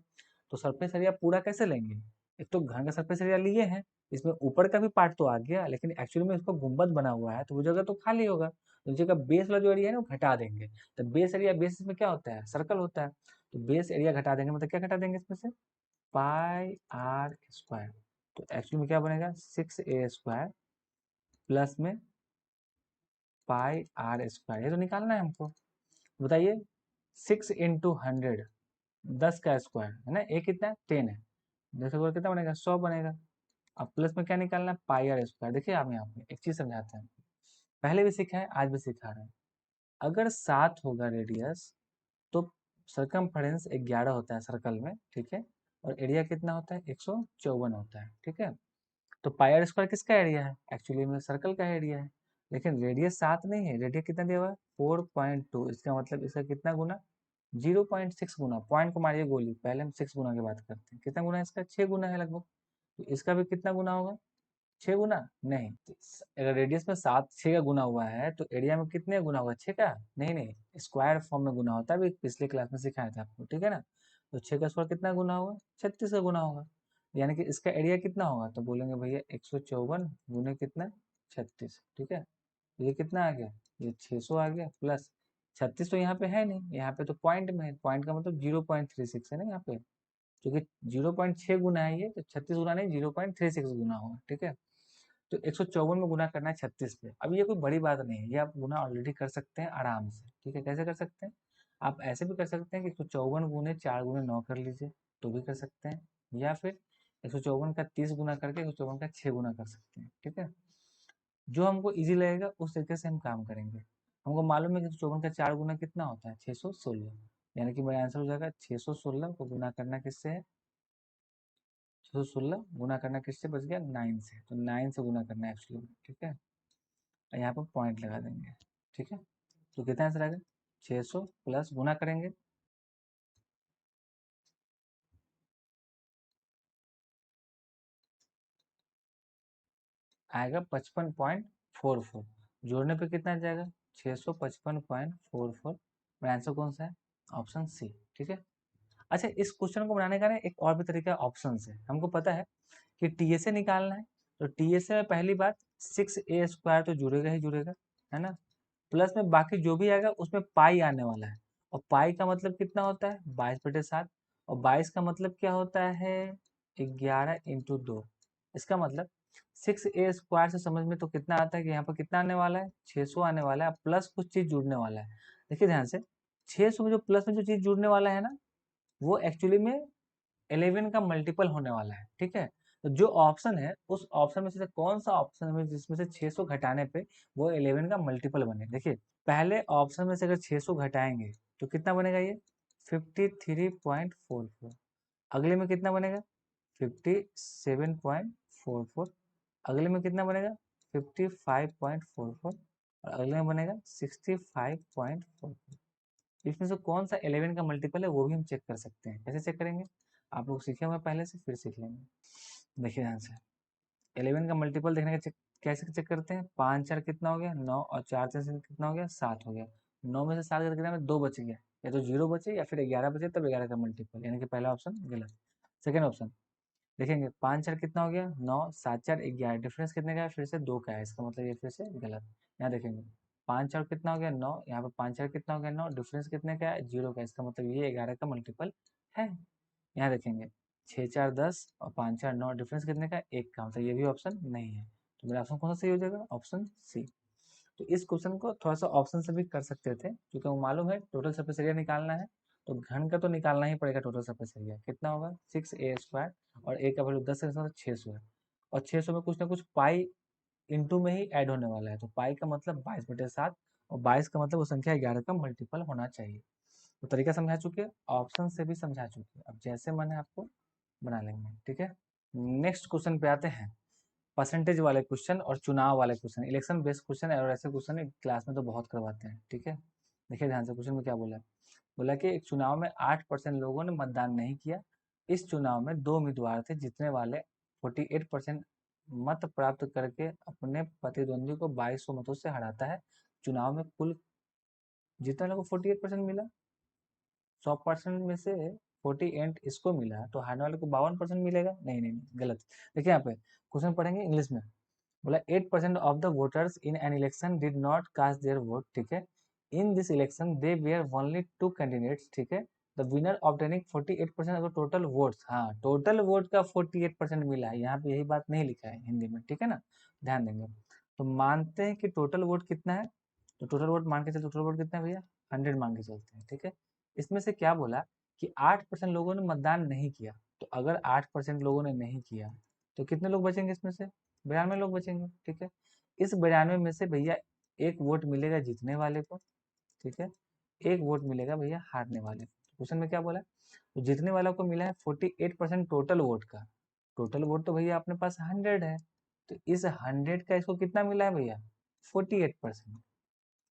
तो सरफेस एरिया पूरा कैसे लेंगे, एक तो घर का सरफेस एरिया लिए हैं, इसमें ऊपर का भी पार्ट तो आ गया, लेकिन एक्चुअली में इसको गुंबद बना हुआ है, तो वो जगह तो खाली होगा, तो नीचे का बेस वाला जो एरिया है ना, वो घटा देंगे। तो बेस एरिया, बेस में क्या होता है, सर्कल होता है, तो बेस एरिया घटा देंगे, मतलब क्या घटा देंगे इसमें से, πr²। तो एक्चुअली में क्या बनेगा, 6a² प्लस में πr², ये तो निकालना है हमको। बताइए, 6 × 100, 10 का स्क्वायर है ना, ए कितना है 10 है, 10 कितना बनेगा, 100 बनेगा। अब प्लस में क्या निकालना है, πr²। देखिए आप यहाँ पे एक चीज समझाते हैं, पहले भी सीखा है, आज भी सिखा रहे हैं। अगर 7 होगा रेडियस, तो सरकमफेरेंस 11 होता है सर्कल में, ठीक है, और एरिया कितना होता है, 154 होता है। ठीक है, तो πr² किसका एरिया है, एक्चुअली में सर्कल का एरिया है, लेकिन रेडियस 7 नहीं है, रेडियस कितना दिया हुआ है 4.2, इसका मतलब इसका कितना गुना 0.6 गुना, पॉइंट को मारिए गोली, पहले हम 6 गुना की बात करते हैं। कितना गुना है इसका? 6 गुना है लगभग। तो इसका भी कितना गुना होगा? 6 गुना नहीं। तो अगर रेडियस में 6 का गुना हुआ है तो एरिया में कितने गुना होगा? 6 का? नहीं नहीं, स्क्वायर फॉर्म में गुना होता है, अभी पिछले क्लास में सिखाया था आपको, ठीक है ना। तो 6 का स्क्वायर कितना गुना होगा? 36 का गुना होगा। यानी कि इसका एरिया कितना होगा? तो बोलेंगे भैया 154 गुने कितना? 36, ठीक है। तो ये कितना आ गया? ये 600 आ गया, प्लस 36 तो यहाँ पे है नहीं, यहाँ पे तो पॉइंट में है, पॉइंट का मतलब 0.36 है ना यहाँ पे, क्योंकि 0.6 गुना है ये, तो 36 गुना नहीं, 0.36 गुना होगा, ठीक है। तो 154 में गुना करना है 36 पे। अब ये कोई बड़ी बात नहीं है, ये आप गुना ऑलरेडी कर सकते हैं आराम से, ठीक है। कैसे कर सकते हैं? आप ऐसे भी कर सकते हैं कि 154 गुने 4 गुने 9 कर लीजिए, तो भी कर सकते हैं। या फिर 154 का 30 गुना करके 154 का 6 गुना कर सकते हैं, ठीक है। जो हमको इजी लगेगा उस तरीके से हम काम करेंगे। हमको मालूम है कि 154 का 4 गुना कितना होता है? 616, यानी कि मेरा आंसर हो जाएगा 616 को गुना करना किससे है? 616 गुना करना किससे बच गया? 9 से। तो 9 से गुना करना है एक्चुअली, ठीक है। यहाँ पर पॉइंट लगा देंगे, ठीक है। तो कितना आंसर आएगा? 600 प्लस गुना करेंगे, आएगा 55.44। जोड़ने पे कितना आ जाएगा? 655.44। मेरा आंसर कौन सा है? ऑप्शन सी, ठीक है। अच्छा, इस क्वेश्चन को बनाने का ना एक और भी तरीका ऑप्शन से। हमको पता है कि टीएसए निकालना है, तो टीएसए में पहली बात 6a² तो जुड़ेगा ही जुड़ेगा, है ना। प्लस में बाकी जो भी आएगा उसमें पाई आने वाला है, और पाई का मतलब कितना होता है? 22/7। और 22 का मतलब क्या होता है? 11 × 2। इसका मतलब 6a² से समझ में तो कितना आता है कि यहाँ पर कितना आने वाला है? 600 आने वाला है, प्लस कुछ चीज जुड़ने वाला है। देखिए ध्यान से, 600 में जो प्लस में जो चीज जुड़ने वाला है ना, वो एक्चुअली में 11 का मल्टीपल होने वाला है, ठीक है। तो जो ऑप्शन है उस ऑप्शन में से कौन सा ऑप्शन है जिसमें से 600 घटाने पे वो 11 का मल्टीपल बने? देखिए, पहले ऑप्शन में से अगर 600 घटाएंगे तो कितना बनेगा? ये 53.44। अगले में कितना बनेगा? 57.44। अगले में कितना बनेगा? 55.44। और अगले में बनेगा 65.44। इसमें से कौन सा 11 का मल्टीपल है वो भी हम चेक कर सकते हैं। कैसे चेक करेंगे? आप लोग सीखे हुए पहले से, फिर सीख लेंगे। देखिए ध्यान से, 11 का मल्टीपल देखने का कैसे चेक करते हैं? 5 4 कितना हो गया? 9, और 4 4 से कितना हो गया? 7 हो गया। 9 में से 7 कितना में 2 बच गया, या तो 0 बचे या फिर 11 बचे, तब 11 का मल्टीपल, यानी कि पहला ऑप्शन गलत। सेकेंड ऑप्शन देखेंगे, 5 4 कितना हो गया? 9, 7 4 11, डिफरेंस कितने का है? फिर से 2 का है, इसका मतलब ये फिर से गलत। यहाँ देखेंगे 5 4 कितना हो गया? 9, यहाँ पे 5 4 कितना हो गया? 9, डिफरेंस कितने का है? 0 का, इसका मतलब ये 11 का मल्टीपल है। यहाँ देखेंगे 6 4 10 और 5 4 9, डिफरेंस कितने का? 1 का, मतलब ये भी ऑप्शन नहीं है। तो मेरा ऑप्शन कौन सा सही हो जाएगा? Option C. तो इस क्वेश्चन को थोड़ा सा ऑप्शन से भी कर सकते थे, क्योंकि वो मालूम है टोटल सरफेस एरिया निकालना है, तो घन का तो निकालना ही पड़ेगा। टोटल सरफेस एरिया कितना होगा? 6a², और a का वैल्यू 10 है, मतलब 600 है। और 600 में कुछ ना कुछ पाई इंटू में ही ऐड होने वाला है, तो पाई का मतलब 22/7, और 22 का मतलब वो संख्या 11 का मल्टीपल होना चाहिए। तो तरीका समझा चुके हैं, ऑप्शन से भी समझा चुके हैं, अब जैसे मन है आपको बना लेंगे, ठीक है। नेक्स्ट क्वेश्चन पे आते हैं। परसेंटेज वाले क्वेश्चन और चुनाव वाले क्वेश्चन, इलेक्शन बेस्ड क्वेश्चन है, और ऐसे क्वेश्चन क्लास में तो बहुत करवाते हैं, ठीक है। देखिए ध्यान से, क्वेश्चन में क्या बोला है? बोला कि एक चुनाव में 8% लोगों ने मतदान नहीं किया। इस चुनाव में 2 उम्मीदवार थे, जीतने वाले 48% मत प्राप्त करके अपने प्रतिद्वंदी को 2200 मतों से हराता है। चुनाव में कुल जीतने वाले को 48% मिला, 100% में से 48 इसको मिला, तो हारने वाले को 52% मिलेगा? नहीं नहीं नहीं, गलत। देखिए यहाँ पे क्वेश्चन पढ़ेंगे इंग्लिश में। बोला 8% of the voters in an election did not cast their vote, ठीक है। In this election they were only 2 candidates, ठीक है। The winner obtaining 48% of the total votes. हाँ, टोटल वोट का 48% मिला है, यहाँ पे यही बात नहीं लिखा है हिंदी में, ठीक है ना, ध्यान देंगे। तो मानते हैं कि टोटल वोट कितना है, तो टोटल वोट मान के चलते, टोटल वोट कितना है भैया? 100 मान के चलते हैं, ठीक है। इसमें से क्या बोला कि 8% लोगों ने मतदान नहीं किया, तो अगर 8% लोगों ने नहीं किया तो कितने लोग बचेंगे इसमें से? 92 लोग बचेंगे, ठीक है। इस 92 में से भैया एक वोट मिलेगा जीतने वाले को, ठीक है, एक वोट मिलेगा भैया हारने वाले को। क्वेश्चन में क्या बोला? तो जीतने वाला को मिला है 48% टोटल वोट का। टोटल वोट तो भैया अपने पास 100 है, तो इस 100 का इसको कितना मिला है भैया? 48%,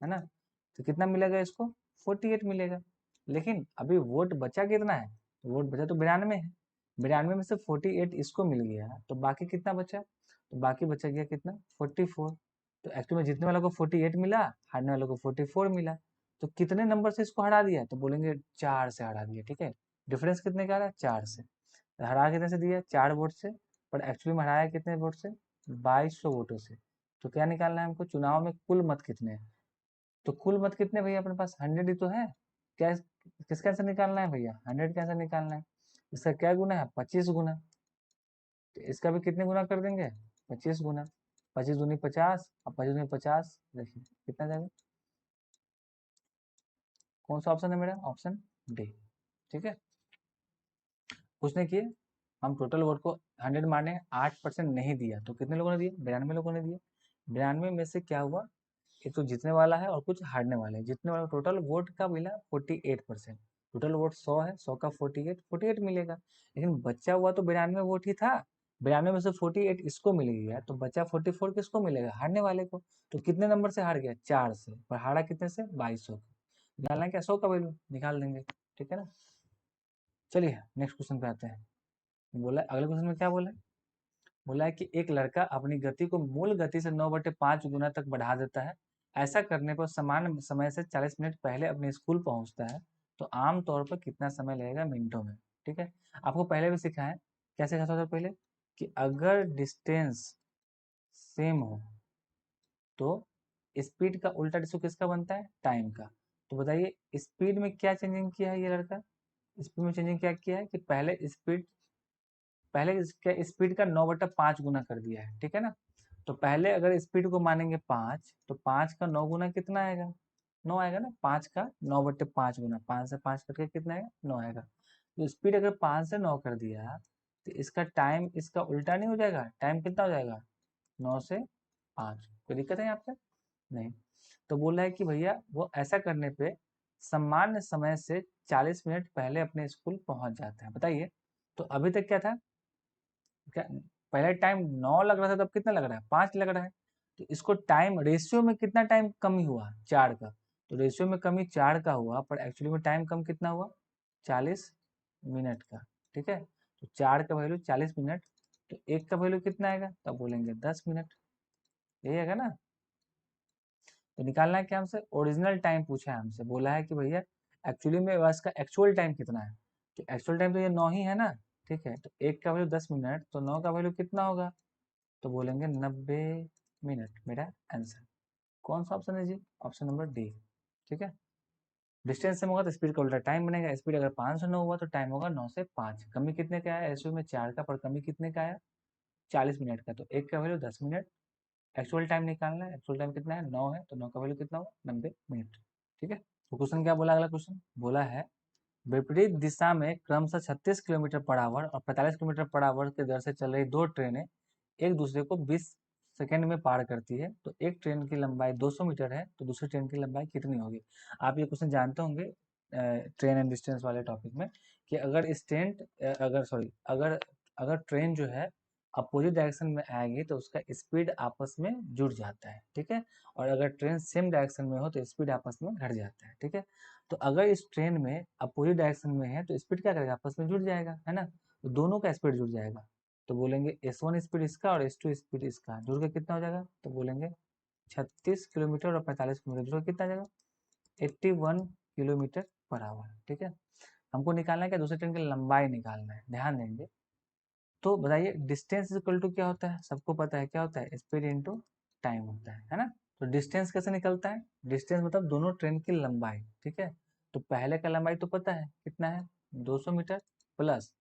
है ना। तो कितना मिलेगा इसको? 48 मिलेगा। लेकिन अभी वोट बचा कितना है, तो वोट बचा तो 92 है। 92 में से 48 इसको मिल गया, तो बाकी कितना बचा, तो बाकी बचा गया कितना 44। तो एक्चुअली में जीतने वालों को 48 मिला, हारने वालों को 44 मिला। तो कितने नंबर से इसको हटा दिया, तो बोलेंगे 4 से हटा दिया। ठीक है, डिफरेंस कितने का आ रहा है, 4 से। तो हरा कितने से दिया, 4 वोट से, पर एक्चुअली में हराया कितने वोट से, 2200 वोटों से। तो क्या निकालना है हमको, चुनाव में कुल मत कितने हैं। तो कुल मत कितने भैया अपने पास, 100 ही तो है। क्या किसका आंसर निकालना है भैया, 100 का आंसर निकालना है। इसका क्या गुना है, 25 गुना। तो इसका भी कितने गुना कर देंगे, 25 गुना। 25 दूनी 50, और 25 दूनी 50, देखिए कितना जाएगा। कौन सा ऑप्शन है मेरा, ऑप्शन डी। ठीक है, कुछ नहीं किए, हम टोटल वोट को 100 माने, 8% नहीं दिया, तो कितने लोगों ने दिया, 92 लोगों ने दिया। 92 में से क्या हुआ, एक तो जीतने वाला है और कुछ हारने वाले हैं। जीतने वाला टोटल वोट का मिला 48%। टोटल वोट 100 है, 100 का 48 मिलेगा। लेकिन बचा हुआ तो 92 वोट ही था, 92 में से 48 इसको मिल गया, तो बचा 44 किसको मिलेगा, हारने वाले को। तो कितने नंबर से हार गया, 4 से, पर हारा कितने से, 2200। निकालना है क्या, 100 का वैल्यू निकाल देंगे। ठीक है ना, चलिए नेक्स्ट क्वेश्चन पे आते हैं। बोला अगले क्वेश्चन में क्या बोला है, बोला है कि एक लड़का अपनी गति को मूल गति से 9/5 गुना तक बढ़ा देता है। ऐसा करने पर समान समय से 40 मिनट पहले अपने स्कूल पहुंचता है, तो आम तौर पर कितना समय लगेगा मिनटों में। ठीक है, आपको पहले भी सिखाया है, क्या सिखाता था पहले, कि अगर डिस्टेंस सेम हो तो स्पीड का उल्टा रेशो किसका बनता है, टाइम का। तो बताइए स्पीड में क्या चेंजिंग किया है ये लड़का, स्पीड में चेंजिंग क्या किया है कि पहले इसका स्पीड का 9/5 गुना कर दिया है। ठीक है ना, तो पहले अगर स्पीड को मानेंगे 5, तो 5 का 9 गुना कितना आएगा, 9 आएगा ना। 5 का 9/5 गुना, 5 से 5 करके कितना आएगा, 9 आएगा। तो स्पीड अगर 5 से 9 कर दिया, तो इसका टाइम इसका उल्टा नहीं हो जाएगा, टाइम कितना हो जाएगा, 9 से 5। कोई दिक्कत है यहाँ पे, नहीं। तो बोला है कि भैया वो ऐसा करने पे सामान्य समय से 40 मिनट पहले अपने स्कूल पहुंच जाता है। बताइए, तो अभी तक क्या था, क्या पहले टाइम 9 लग रहा था, तब कितना लग रहा है, 5 लग रहा है। तो इसको टाइम रेशियो में कितना टाइम कमी हुआ, 4 का। तो रेशियो में कमी 4 का हुआ, पर एक्चुअली में टाइम कम कितना हुआ, 40 मिनट का। ठीक है, तो 4 का वैल्यू 40 मिनट, तो 1 का वैल्यू कितना आएगा, तब बोलेंगे 10 मिनट। यही आएगा ना। तो निकालना है क्या हमसे, ओरिजिनल टाइम पूछा है हमसे, बोला है कि भैया एक्चुअली में बस का एक्चुअल टाइम कितना है। तो एक्चुअल टाइम तो ये 9 ही है ना। ठीक है, तो 1 का वैल्यू 10 मिनट, तो 9 का वैल्यू कितना होगा, तो बोलेंगे 90 मिनट। मेरा आंसर कौन सा ऑप्शन है जी, ऑप्शन नंबर डी। ठीक है, डिस्टेंस सेम होगा तो स्पीड का उल्टा टाइम बनेगा। स्पीड अगर 5 से 9 हुआ तो टाइम होगा 9 से 5। कमी कितने का आया, एसयू में 4 का, पर कमी कितने का आया, 40 मिनट का। तो 1 का वैल्यू 10 मिनट। एक्चुअल टाइम निकालना है, एक्चुअल टाइम कितना है, 9 है, तो 9 का वैल्यू कितना होगा, 90 मिनट। ठीक है, तो क्वेश्चन क्या बोला, अगला क्वेश्चन बोला है विपरीत दिशा में क्रमशः 36 किलोमीटर पर आवर और 45 किलोमीटर पर आवर की दर से चल रही दो ट्रेनें एक दूसरे को 20 सेकंड में पार करती है। तो एक ट्रेन की लंबाई 200 मीटर है, तो दूसरी ट्रेन की लंबाई कितनी होगी। आप ये क्वेश्चन जानते होंगे ट्रेन एंड डिस्टेंस वाले टॉपिक में, कि अगर अगर सॉरी अगर अगर ट्रेन जो है अपोजिट डायरेक्शन में आएगी तो उसका स्पीड आपस में जुड़ जाता है। ठीक है, और अगर ट्रेन सेम डायरेक्शन में हो तो स्पीड आपस में घट जाता है। ठीक है, तो अगर इस ट्रेन में अपोजिट डायरेक्शन में है तो स्पीड क्या करेगा, आपस में जुड़ जाएगा, है ना। तो दोनों का स्पीड जुड़ जाएगा। तो बोलेंगे S1 स्पीड इसका और S2 स्पीड इसका जुड़ के कितना हो जाएगा, तो बोलेंगे 36 किलोमीटर और 45 किलोमीटर जुड़ के कितना आ जाएगा, 81 किलोमीटर पर आवर। ठीक है, हमको निकालना है क्या, दूसरे ट्रेन की लंबाई निकालना है, ध्यान देंगे। तो बताइए डिस्टेंस इक्वल टू क्या होता है, सबको पता है क्या होता है, स्पीड इंटू टाइम होता है ना। तो डिस्टेंस कैसे निकलता है, डिस्टेंस मतलब दोनों ट्रेन की लंबाई। ठीक है, तो पहले का लंबाई तो पता है कितना है, 200 मीटर, प्लस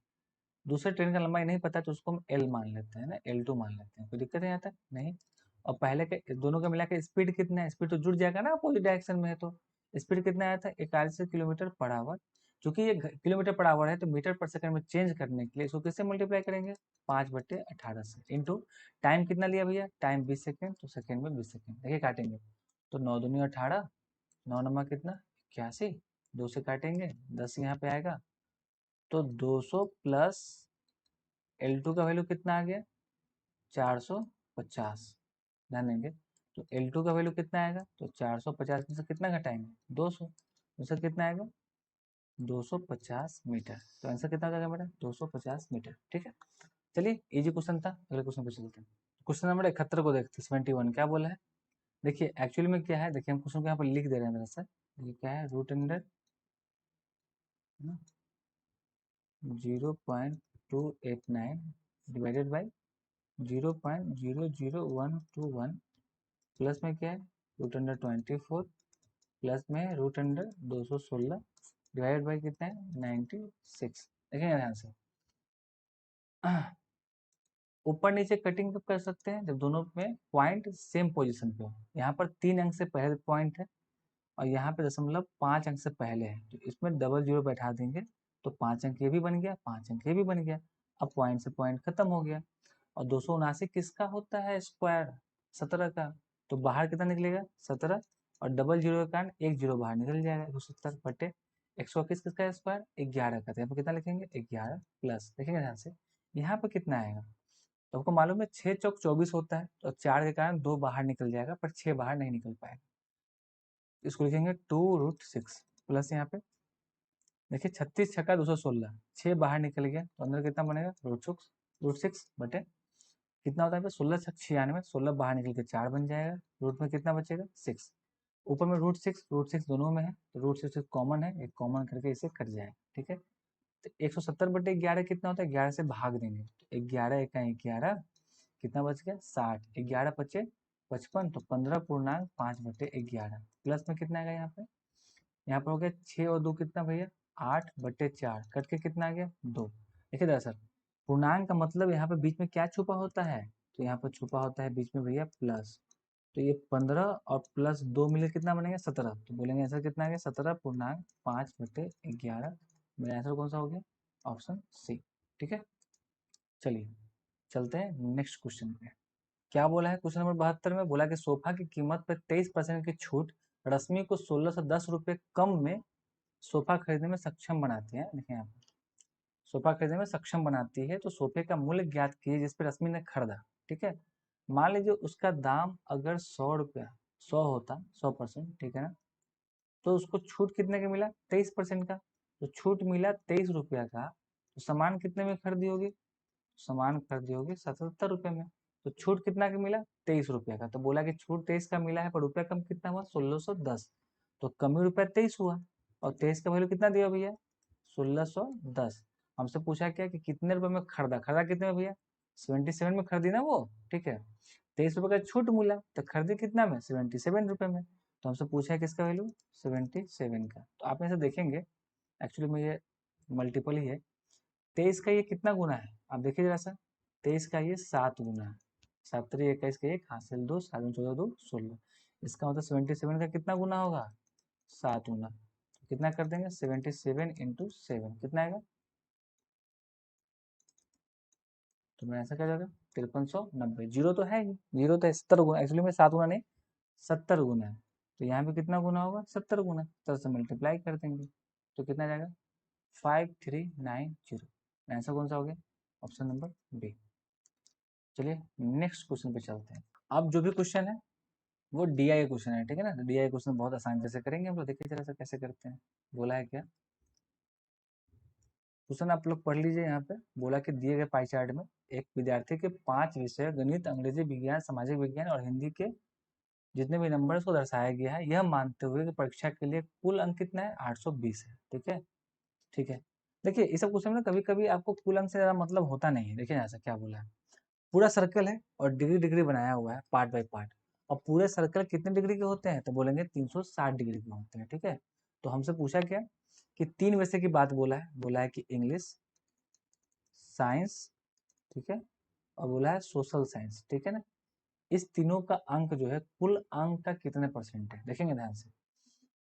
दूसरे ट्रेन का लंबाई नहीं पता तो उसको हम एल मान लेते हैं ना, L2 मान लेते हैं। कोई दिक्कत नहीं आता, नहीं। और पहले के दोनों का मिला के स्पीड कितना है, स्पीड तो जुड़ जाएगा ना अपोजिट डायरेक्शन में है। तो स्पीड कितना आया था, 41 किलोमीटर पर आवर। चूंकि ये किलोमीटर पर आवर है तो मीटर पर सेकंड में चेंज करने के लिए इसको किससे मल्टीप्लाई करेंगे, 5/18 से, इंटू टाइम कितना लिया भैया, टाइम 20 सेकंड, तो सेकंड में 20 सेकंड। देखिए काटेंगे, तो 9 दूनी 18, 9 नंबर कितना 81, 2 से काटेंगे 10 यहाँ पे आएगा। तो 200 प्लस L2 का वैल्यू कितना आ गया, 450। ध्यान देंगे, तो L2 का वैल्यू कितना आएगा, तो 450 में से कितना घटाएंगे, 200, उससे कितना आएगा 250 मीटर। तो आंसर कितना हो जाएगा बेटा? 250 मीटर। ठीक है, चलिए इजी क्वेश्चन था, अगले क्वेश्चन पे चलते हैं। क्वेश्चन नंबर 71 को देखते हैं। 71 क्या बोला है? देखिए एक्चुअली में क्या है, देखिए हम क्वेश्चन को यहाँ पर लिख दे रहे हैं दरअसल। ये क्या है? Root under 0.289 divided by 0.00121 plus में क्या है? रूट अंडर 24 प्लस में रूट अंडर 216 डिवाइडेड बाई कितना है? 96। देखेंगे ध्यान से, ऊपर नीचे कटिंग कब कर सकते हैं? जब दोनों में पॉइंट सेम पोजीशन पे हो। यहाँ पर 3 अंक से पहले पॉइंट है और यहाँ पे 5 अंक से पहले है, तो इसमें डबल जीरो बैठा देंगे तो 5 अंक ये भी बन गया, 5 अंक ये भी बन गया। अब पॉइंट से पॉइंट खत्म हो गया। और 279 किसका होता है? स्क्वायर 17 का। तो बाहर कितना निकलेगा? 17। और डबल जीरो के कारण एक जीरो बाहर निकल जाएगा। 270 बटे 121 किसका स्क्वायर? 11 का। तो यहाँ पर कितना लिखेंगे? 11 प्लस, देखेंगे ध्यान से यहाँ पर कितना आएगा। तो आपको मालूम है 6 चौक 24 होता है, तो 4 के कारण 2 बाहर निकल जाएगा पर 6 बाहर नहीं निकल पाएगा। इसको लिखेंगे 2√6 प्लस यहाँ पे देखिए 36 छक्का 216, 6 बाहर निकल गया तो अंदर कितना बनेगा? √6 बटे कितना होता है? 16 छक 96, 16 बाहर निकल के 4 बन जाएगा। रूट में कितना बचेगा? 6। ऊपर में √6 दोनों में है तो √6 कॉमन है, एक कॉमन करके इसे कट जाएगा। ठीक है, तो 170 बटे 11 कितना होता है? 11 से भाग देंगे तो 11 एक 11 कितना बच गया? 60। 11 पचे 55, तो 15.5 बटे 11 प्लस में कितना आएगा? यहाँ पर हो गया 6 और 2 कितना भैया? 8 बटे 4 कट के कितना आ गया? 2। देखिए दरअसल पूर्णांक का मतलब यहाँ पे बीच में क्या छुपा होता है? तो यहाँ पर छुपा होता है बीच में भैया प्लस। तो ये 15 और प्लस 2 मिले कितना बनेगा? 17। तो बोलेंगे आंसर कितना आ गया? 17.5 बटे 11। मेरा आंसर कौन सा हो गया? Option C. ठीक है, चलिए चलते हैं नेक्स्ट क्वेश्चन पे। क्या बोला है क्वेश्चन नंबर 72 में? बोला कि सोफा की कीमत पर 23% की छूट रश्मि को 1610 रुपये कम में सोफा खरीदने में सक्षम बनाती है। देखिए यहाँ पर सोफा खरीदने में सक्षम बनाती है, तो सोफे का मूल्य ज्ञात कीजिए जिस पर रश्मि ने खरीदा। ठीक है, मान लीजिए उसका दाम अगर 100 रुपया 100 होता, 100%, ठीक है ना, तो उसको छूट कितने का मिला? 23% का। तो छूट मिला 23 रुपया का, तो सामान कितने में खरीदी होगी? सामान खरीदी होगी 77 रुपये में। तो छूट कितना का मिला? 23 रुपये का। तो बोला कि छूट 23 का मिला है पर रुपया कम कितना हुआ? 1610। तो कमी रुपया 23 हुआ और 23 का वैल्यू कितना दिया भैया? 1610। हमसे पूछा क्या कि कितने रुपए में खरीदा? खरीदा कितने में भैया? 77 में खरीदी ना वो। ठीक है, 23 रुपये का छूट मिला तो खरीदी कितना में? 77 रुपये में। तो हमसे पूछा है किसका वैल्यू? 77 का। तो आप ऐसे देखेंगे एक्चुअली में ये मल्टीपल ही है। 23 का ये कितना गुना है? आप देखिए जरा सा, 23 का ये 7 गुना है। 7 3 21 का 1 हासिल 2 7 14 2 16। इसका मतलब 77 का कितना गुना होगा? 7 गुना। तो कितना कर देंगे? 77 इंटू 7 कितना आएगा? तो मेरा आंसर क्या जाएगा? 5390। जीरो तो है ही, जीरो तो 70 गुना, एक्चुअली में 7 गुना नहीं 70 गुना है। तो यहाँ पे कितना गुना होगा? 70 गुना। 70 से मल्टीप्लाई कर देंगे तो कितना जाएगा? 5390। आंसर कौन सा हो गया? Option number B. चलिए नेक्स्ट क्वेश्चन पे चलते हैं। अब जो भी क्वेश्चन है वो डीआई क्वेश्चन है, ठीक है ना। तो डीआई क्वेश्चन बहुत आसान से करेंगे हम लोग। देखिए जरा सा कैसे करते हैं। बोला है क्या क्वेश्चन, आप लोग पढ़ लीजिए। यहाँ पे बोला कि दिए गए पाई चार्ट में एक विद्यार्थी के 5 विषय गणित, अंग्रेजी, विज्ञान, सामाजिक विज्ञान और हिंदी के जितने भी नंबर्स को दर्शाया गया है, यह मानते हुए कि परीक्षा के लिए कुल अंक कितना है? 820 है। ठीक है, ठीक है। देखिए इस सब क्वेश्चन में कभी कभी आपको कुल अंक से ज्यादा मतलब होता नहीं है। देखिए ऐसा क्या बोला है, पूरा सर्कल है और डिग्री डिग्री बनाया हुआ है पार्ट बाय पार्ट। और पूरे सर्कल कितने डिग्री के होते हैं? तो बोलेंगे 360 डिग्री के होते हैं। ठीक है, तो हमसे पूछा क्या कि 3 विषय की बात बोला है। बोला है कि इंग्लिश, साइंस, ठीक है, और बोला है सोशल साइंस। ठीक है ना, इस तीनों का अंक जो है कुल अंक का कितने परसेंट है? देखेंगे ध्यान से।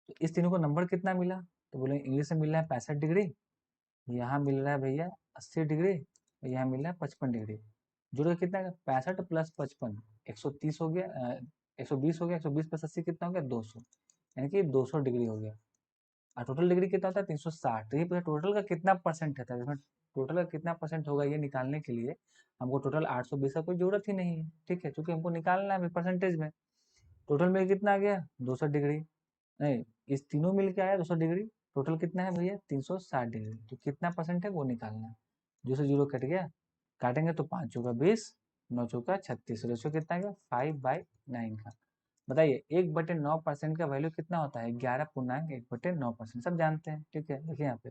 तो इस तीनों को नंबर कितना मिला? तो बोले इंग्लिश में मिल रहा है 65 डिग्री, यहाँ मिल रहा है भैया 80 डिग्री और यहाँ मिल रहा है 55 डिग्री। जोड़ के कितना है? 65 प्लस 55 130 हो गया, 120 हो गया। 120 प्लस 80 कितना हो गया? 200, यानी कि 200 डिग्री हो गया। और टोटल डिग्री कितना होता है? 360। तो ये टोटल का कितना परसेंट है? इसमें टोटल का कितना परसेंट होगा ये निकालने के लिए हमको टोटल 820 का कोई जरूरत ही नहीं है। ठीक है, क्योंकि हमको निकालना है परसेंटेज में। टोटल में कितना आ गया? 200 डिग्री। नहीं, इस तीनों मिल के आया 200 डिग्री। टोटल कितना है भैया 360 डिग्री। तो कितना परसेंट है वो निकालना है। 0 से 0 कट गया, काटेंगे तो 5 चौका 20, 9 चौका 36, रेशियो कितना आ गया 5/9 का। बताइए 1/9% का वैल्यू कितना होता है 11.1/9%। सब जानते हैं, ठीक है। देखिए यहाँ पे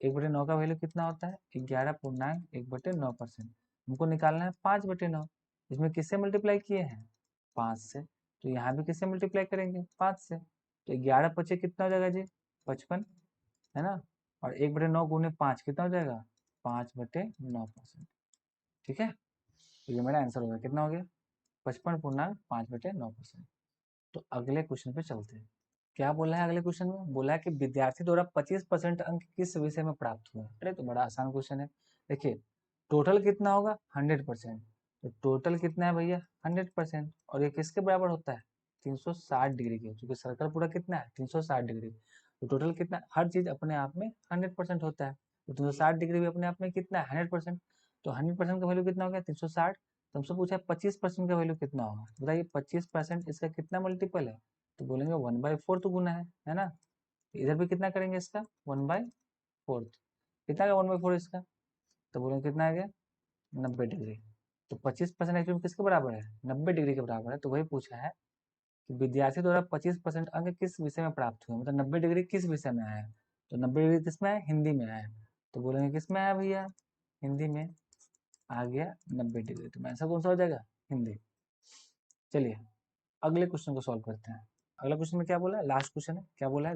1/9 का वैल्यू कितना होता है 11.1/9%। हमको निकालना है 5/9। इसमें किससे मल्टीप्लाई किए हैं 5 से, तो यहाँ भी किससे मल्टीप्लाई करेंगे 5 से। तो 11 पचे कितना हो जाएगा जी 55, है ना। और 1/9 गुने 5 कितना हो जाएगा 5/9%। ठीक है, तो ये मेरा आंसर हो गया। कितना हो गया 55.5/9%। तो अगले क्वेश्चन पे चलते हैं। क्या बोला है अगले क्वेश्चन में, बोला है कि विद्यार्थी द्वारा 25% अंक किस विषय में प्राप्त हुए। अरे तो बड़ा आसान क्वेश्चन है। देखिए टोटल कितना होगा 100%। तो टोटल कितना है भैया 100%, और ये किसके बराबर होता है 360 डिग्री के, क्योंकि सर्कल पूरा कितना है 360 डिग्री। तो टोटल कितना, हर चीज अपने आप में 100% होता है। तो 360 डिग्री भी अपने आप में कितना है 100%। तो 100% का वैल्यू कितना हो गया 360। तो हमसे पूछा है 25% का वैल्यू कितना होगा। बताइए 25% इसका कितना मल्टीपल है, तो बोलेंगे 1/4 गुना है ना। इधर भी कितना करेंगे इसका 1/4। कितना का 1/4 इसका, तो बोलेंगे कितना आ गया 90 डिग्री। तो 25% एक्चुअली किसके बराबर है 90 डिग्री के बराबर है। तो वही पूछा है कि विद्यार्थी द्वारा 25% अंक किस विषय में प्राप्त हुए, मतलब 90 डिग्री किस विषय में आया है। तो 90 डिग्री किस में आया हिंदी में आया है। तो बोलेंगे किस में आया भैया हिंदी में आ गया 90 डिग्री। तो आंसर कौन सा हो जाएगा हिंदी। चलिए अगले क्वेश्चन को सॉल्व करते हैं। अगला क्वेश्चन में क्या बोला है, लास्ट क्वेश्चन है। क्या बोला है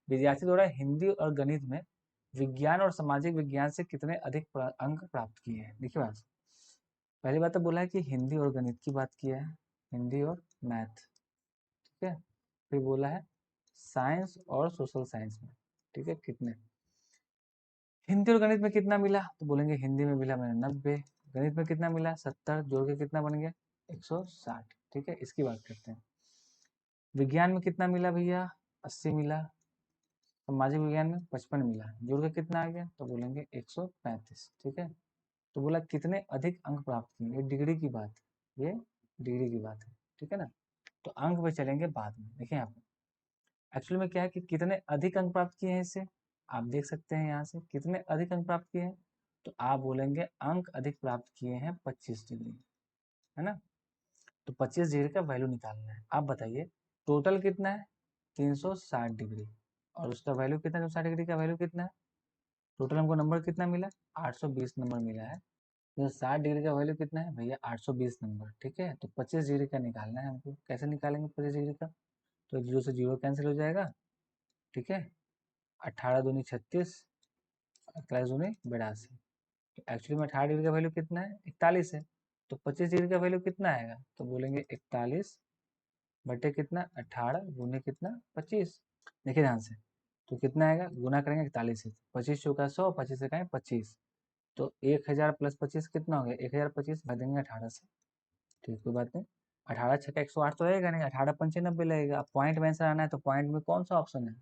विद्यार्थी द्वारा हिंदी और गणित में विज्ञान और सामाजिक विज्ञान से कितने अधिक अंक प्राप्त किए हैं। देखिए बात, पहली बात तो बोला है कि हिंदी और गणित की बात किया है, हिंदी और मैथ, ठीक है। फिर बोला है साइंस और सोशल साइंस में, ठीक है, कितने। हिंदी और गणित में कितना मिला, तो बोलेंगे हिंदी में मिला मैंने 90, गणित में कितना मिला 70, जोड़ के कितना बन गया 160, ठीक है। इसकी बात करते हैं। विज्ञान में कितना मिला भैया 80 मिला, सामाजिक विज्ञान में 55 मिला, जोड़ के कितना आ गया, तो बोलेंगे 135, ठीक है। तो बोला कितने अधिक अंक प्राप्त किए, ये डिग्री की बात है, ये डिग्री की बात है, ठीक है ना। तो अंक पे चलेंगे बाद में। देखिए यहाँ पे एक्चुअली में क्या है कि कितने अधिक अंक प्राप्त किए हैं, इससे आप देख सकते हैं यहाँ से कितने अधिक अंक प्राप्त किए हैं। तो आप बोलेंगे अंक अधिक प्राप्त किए हैं 25 डिग्री, है ना। तो 25 डिग्री का वैल्यू निकालना है। आप बताइए टोटल कितना है 360 डिग्री, और उसका वैल्यू कितना है 360 डिग्री का वैल्यू कितना है। टोटल हमको नंबर कितना मिला 820 नंबर मिला है। तो 60 डिग्री का वैल्यू कितना है भैया 820 नंबर, ठीक है। तो 25 डिग्री का निकालना है हमको। कैसे निकालेंगे 25 डिग्री का, तो 0 से 0 कैंसिल हो जाएगा, ठीक है। 18 दूनी 36, 41 दूनी 82। तो एक्चुअली में 18 डिग्री का वैल्यू कितना है 41 है। तो 25 डिग्री का वैल्यू कितना आएगा, तो बोलेंगे 41 बटे कितना 18 गुने कितना 25। देखिए ध्यान से, तो कितना आएगा गुना करेंगे 41 से, 25 चौका 100, 25 से कहें 25। तो 1000 प्लस 25 कितना हो गया 1025, भाग देंगे 18 से, ठीक कोई बात नहीं। 18 छक्का 108 तो रहेगा नहीं, 18 पंचे 90 लगेगा। अब पॉइंट में आंसर आना है, तो पॉइंट में कौन सा ऑप्शन है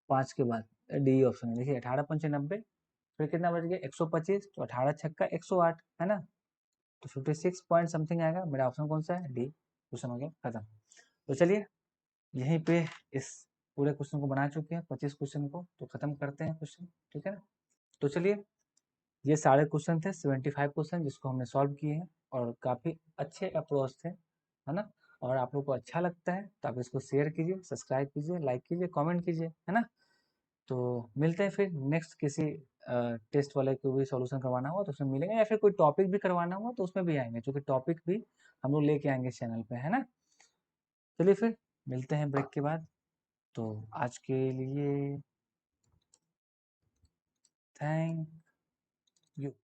5 के बाद डी ऑप्शन है। देखिए 18 पंचे 90, फिर कितना बच गया 125, तो 18 छक्का 108, है ना। तो 56 पॉइंट समथिंग आएगा। मेरा ऑप्शन कौन सा है डी। क्वेश्चन हो गया खत्म। तो चलिए यहीं पे इस पूरे क्वेश्चन को बना चुके हैं 25 क्वेश्चन को, तो खत्म करते हैं क्वेश्चन, ठीक है ना। तो चलिए ये सारे क्वेश्चन थे 75 क्वेश्चन जिसको हमने सॉल्व किए हैं, और काफ़ी अच्छे अप्रोच थे, है ना। और आप लोग को अच्छा लगता है तो आप इसको शेयर कीजिए, सब्सक्राइब कीजिए, लाइक कीजिए, कमेंट कीजिए, है ना। तो मिलते हैं फिर नेक्स्ट किसी टेस्ट वाले को भी सॉल्यूशन करवाना हुआ तो उसमें मिलेंगे, या फिर कोई टॉपिक भी करवाना हुआ तो उसमें भी आएंगे, क्योंकि टॉपिक भी हम लोग लेके आएंगे चैनल पे, है ना। चलिए फिर मिलते हैं ब्रेक के बाद। तो आज के लिए थैंक यू।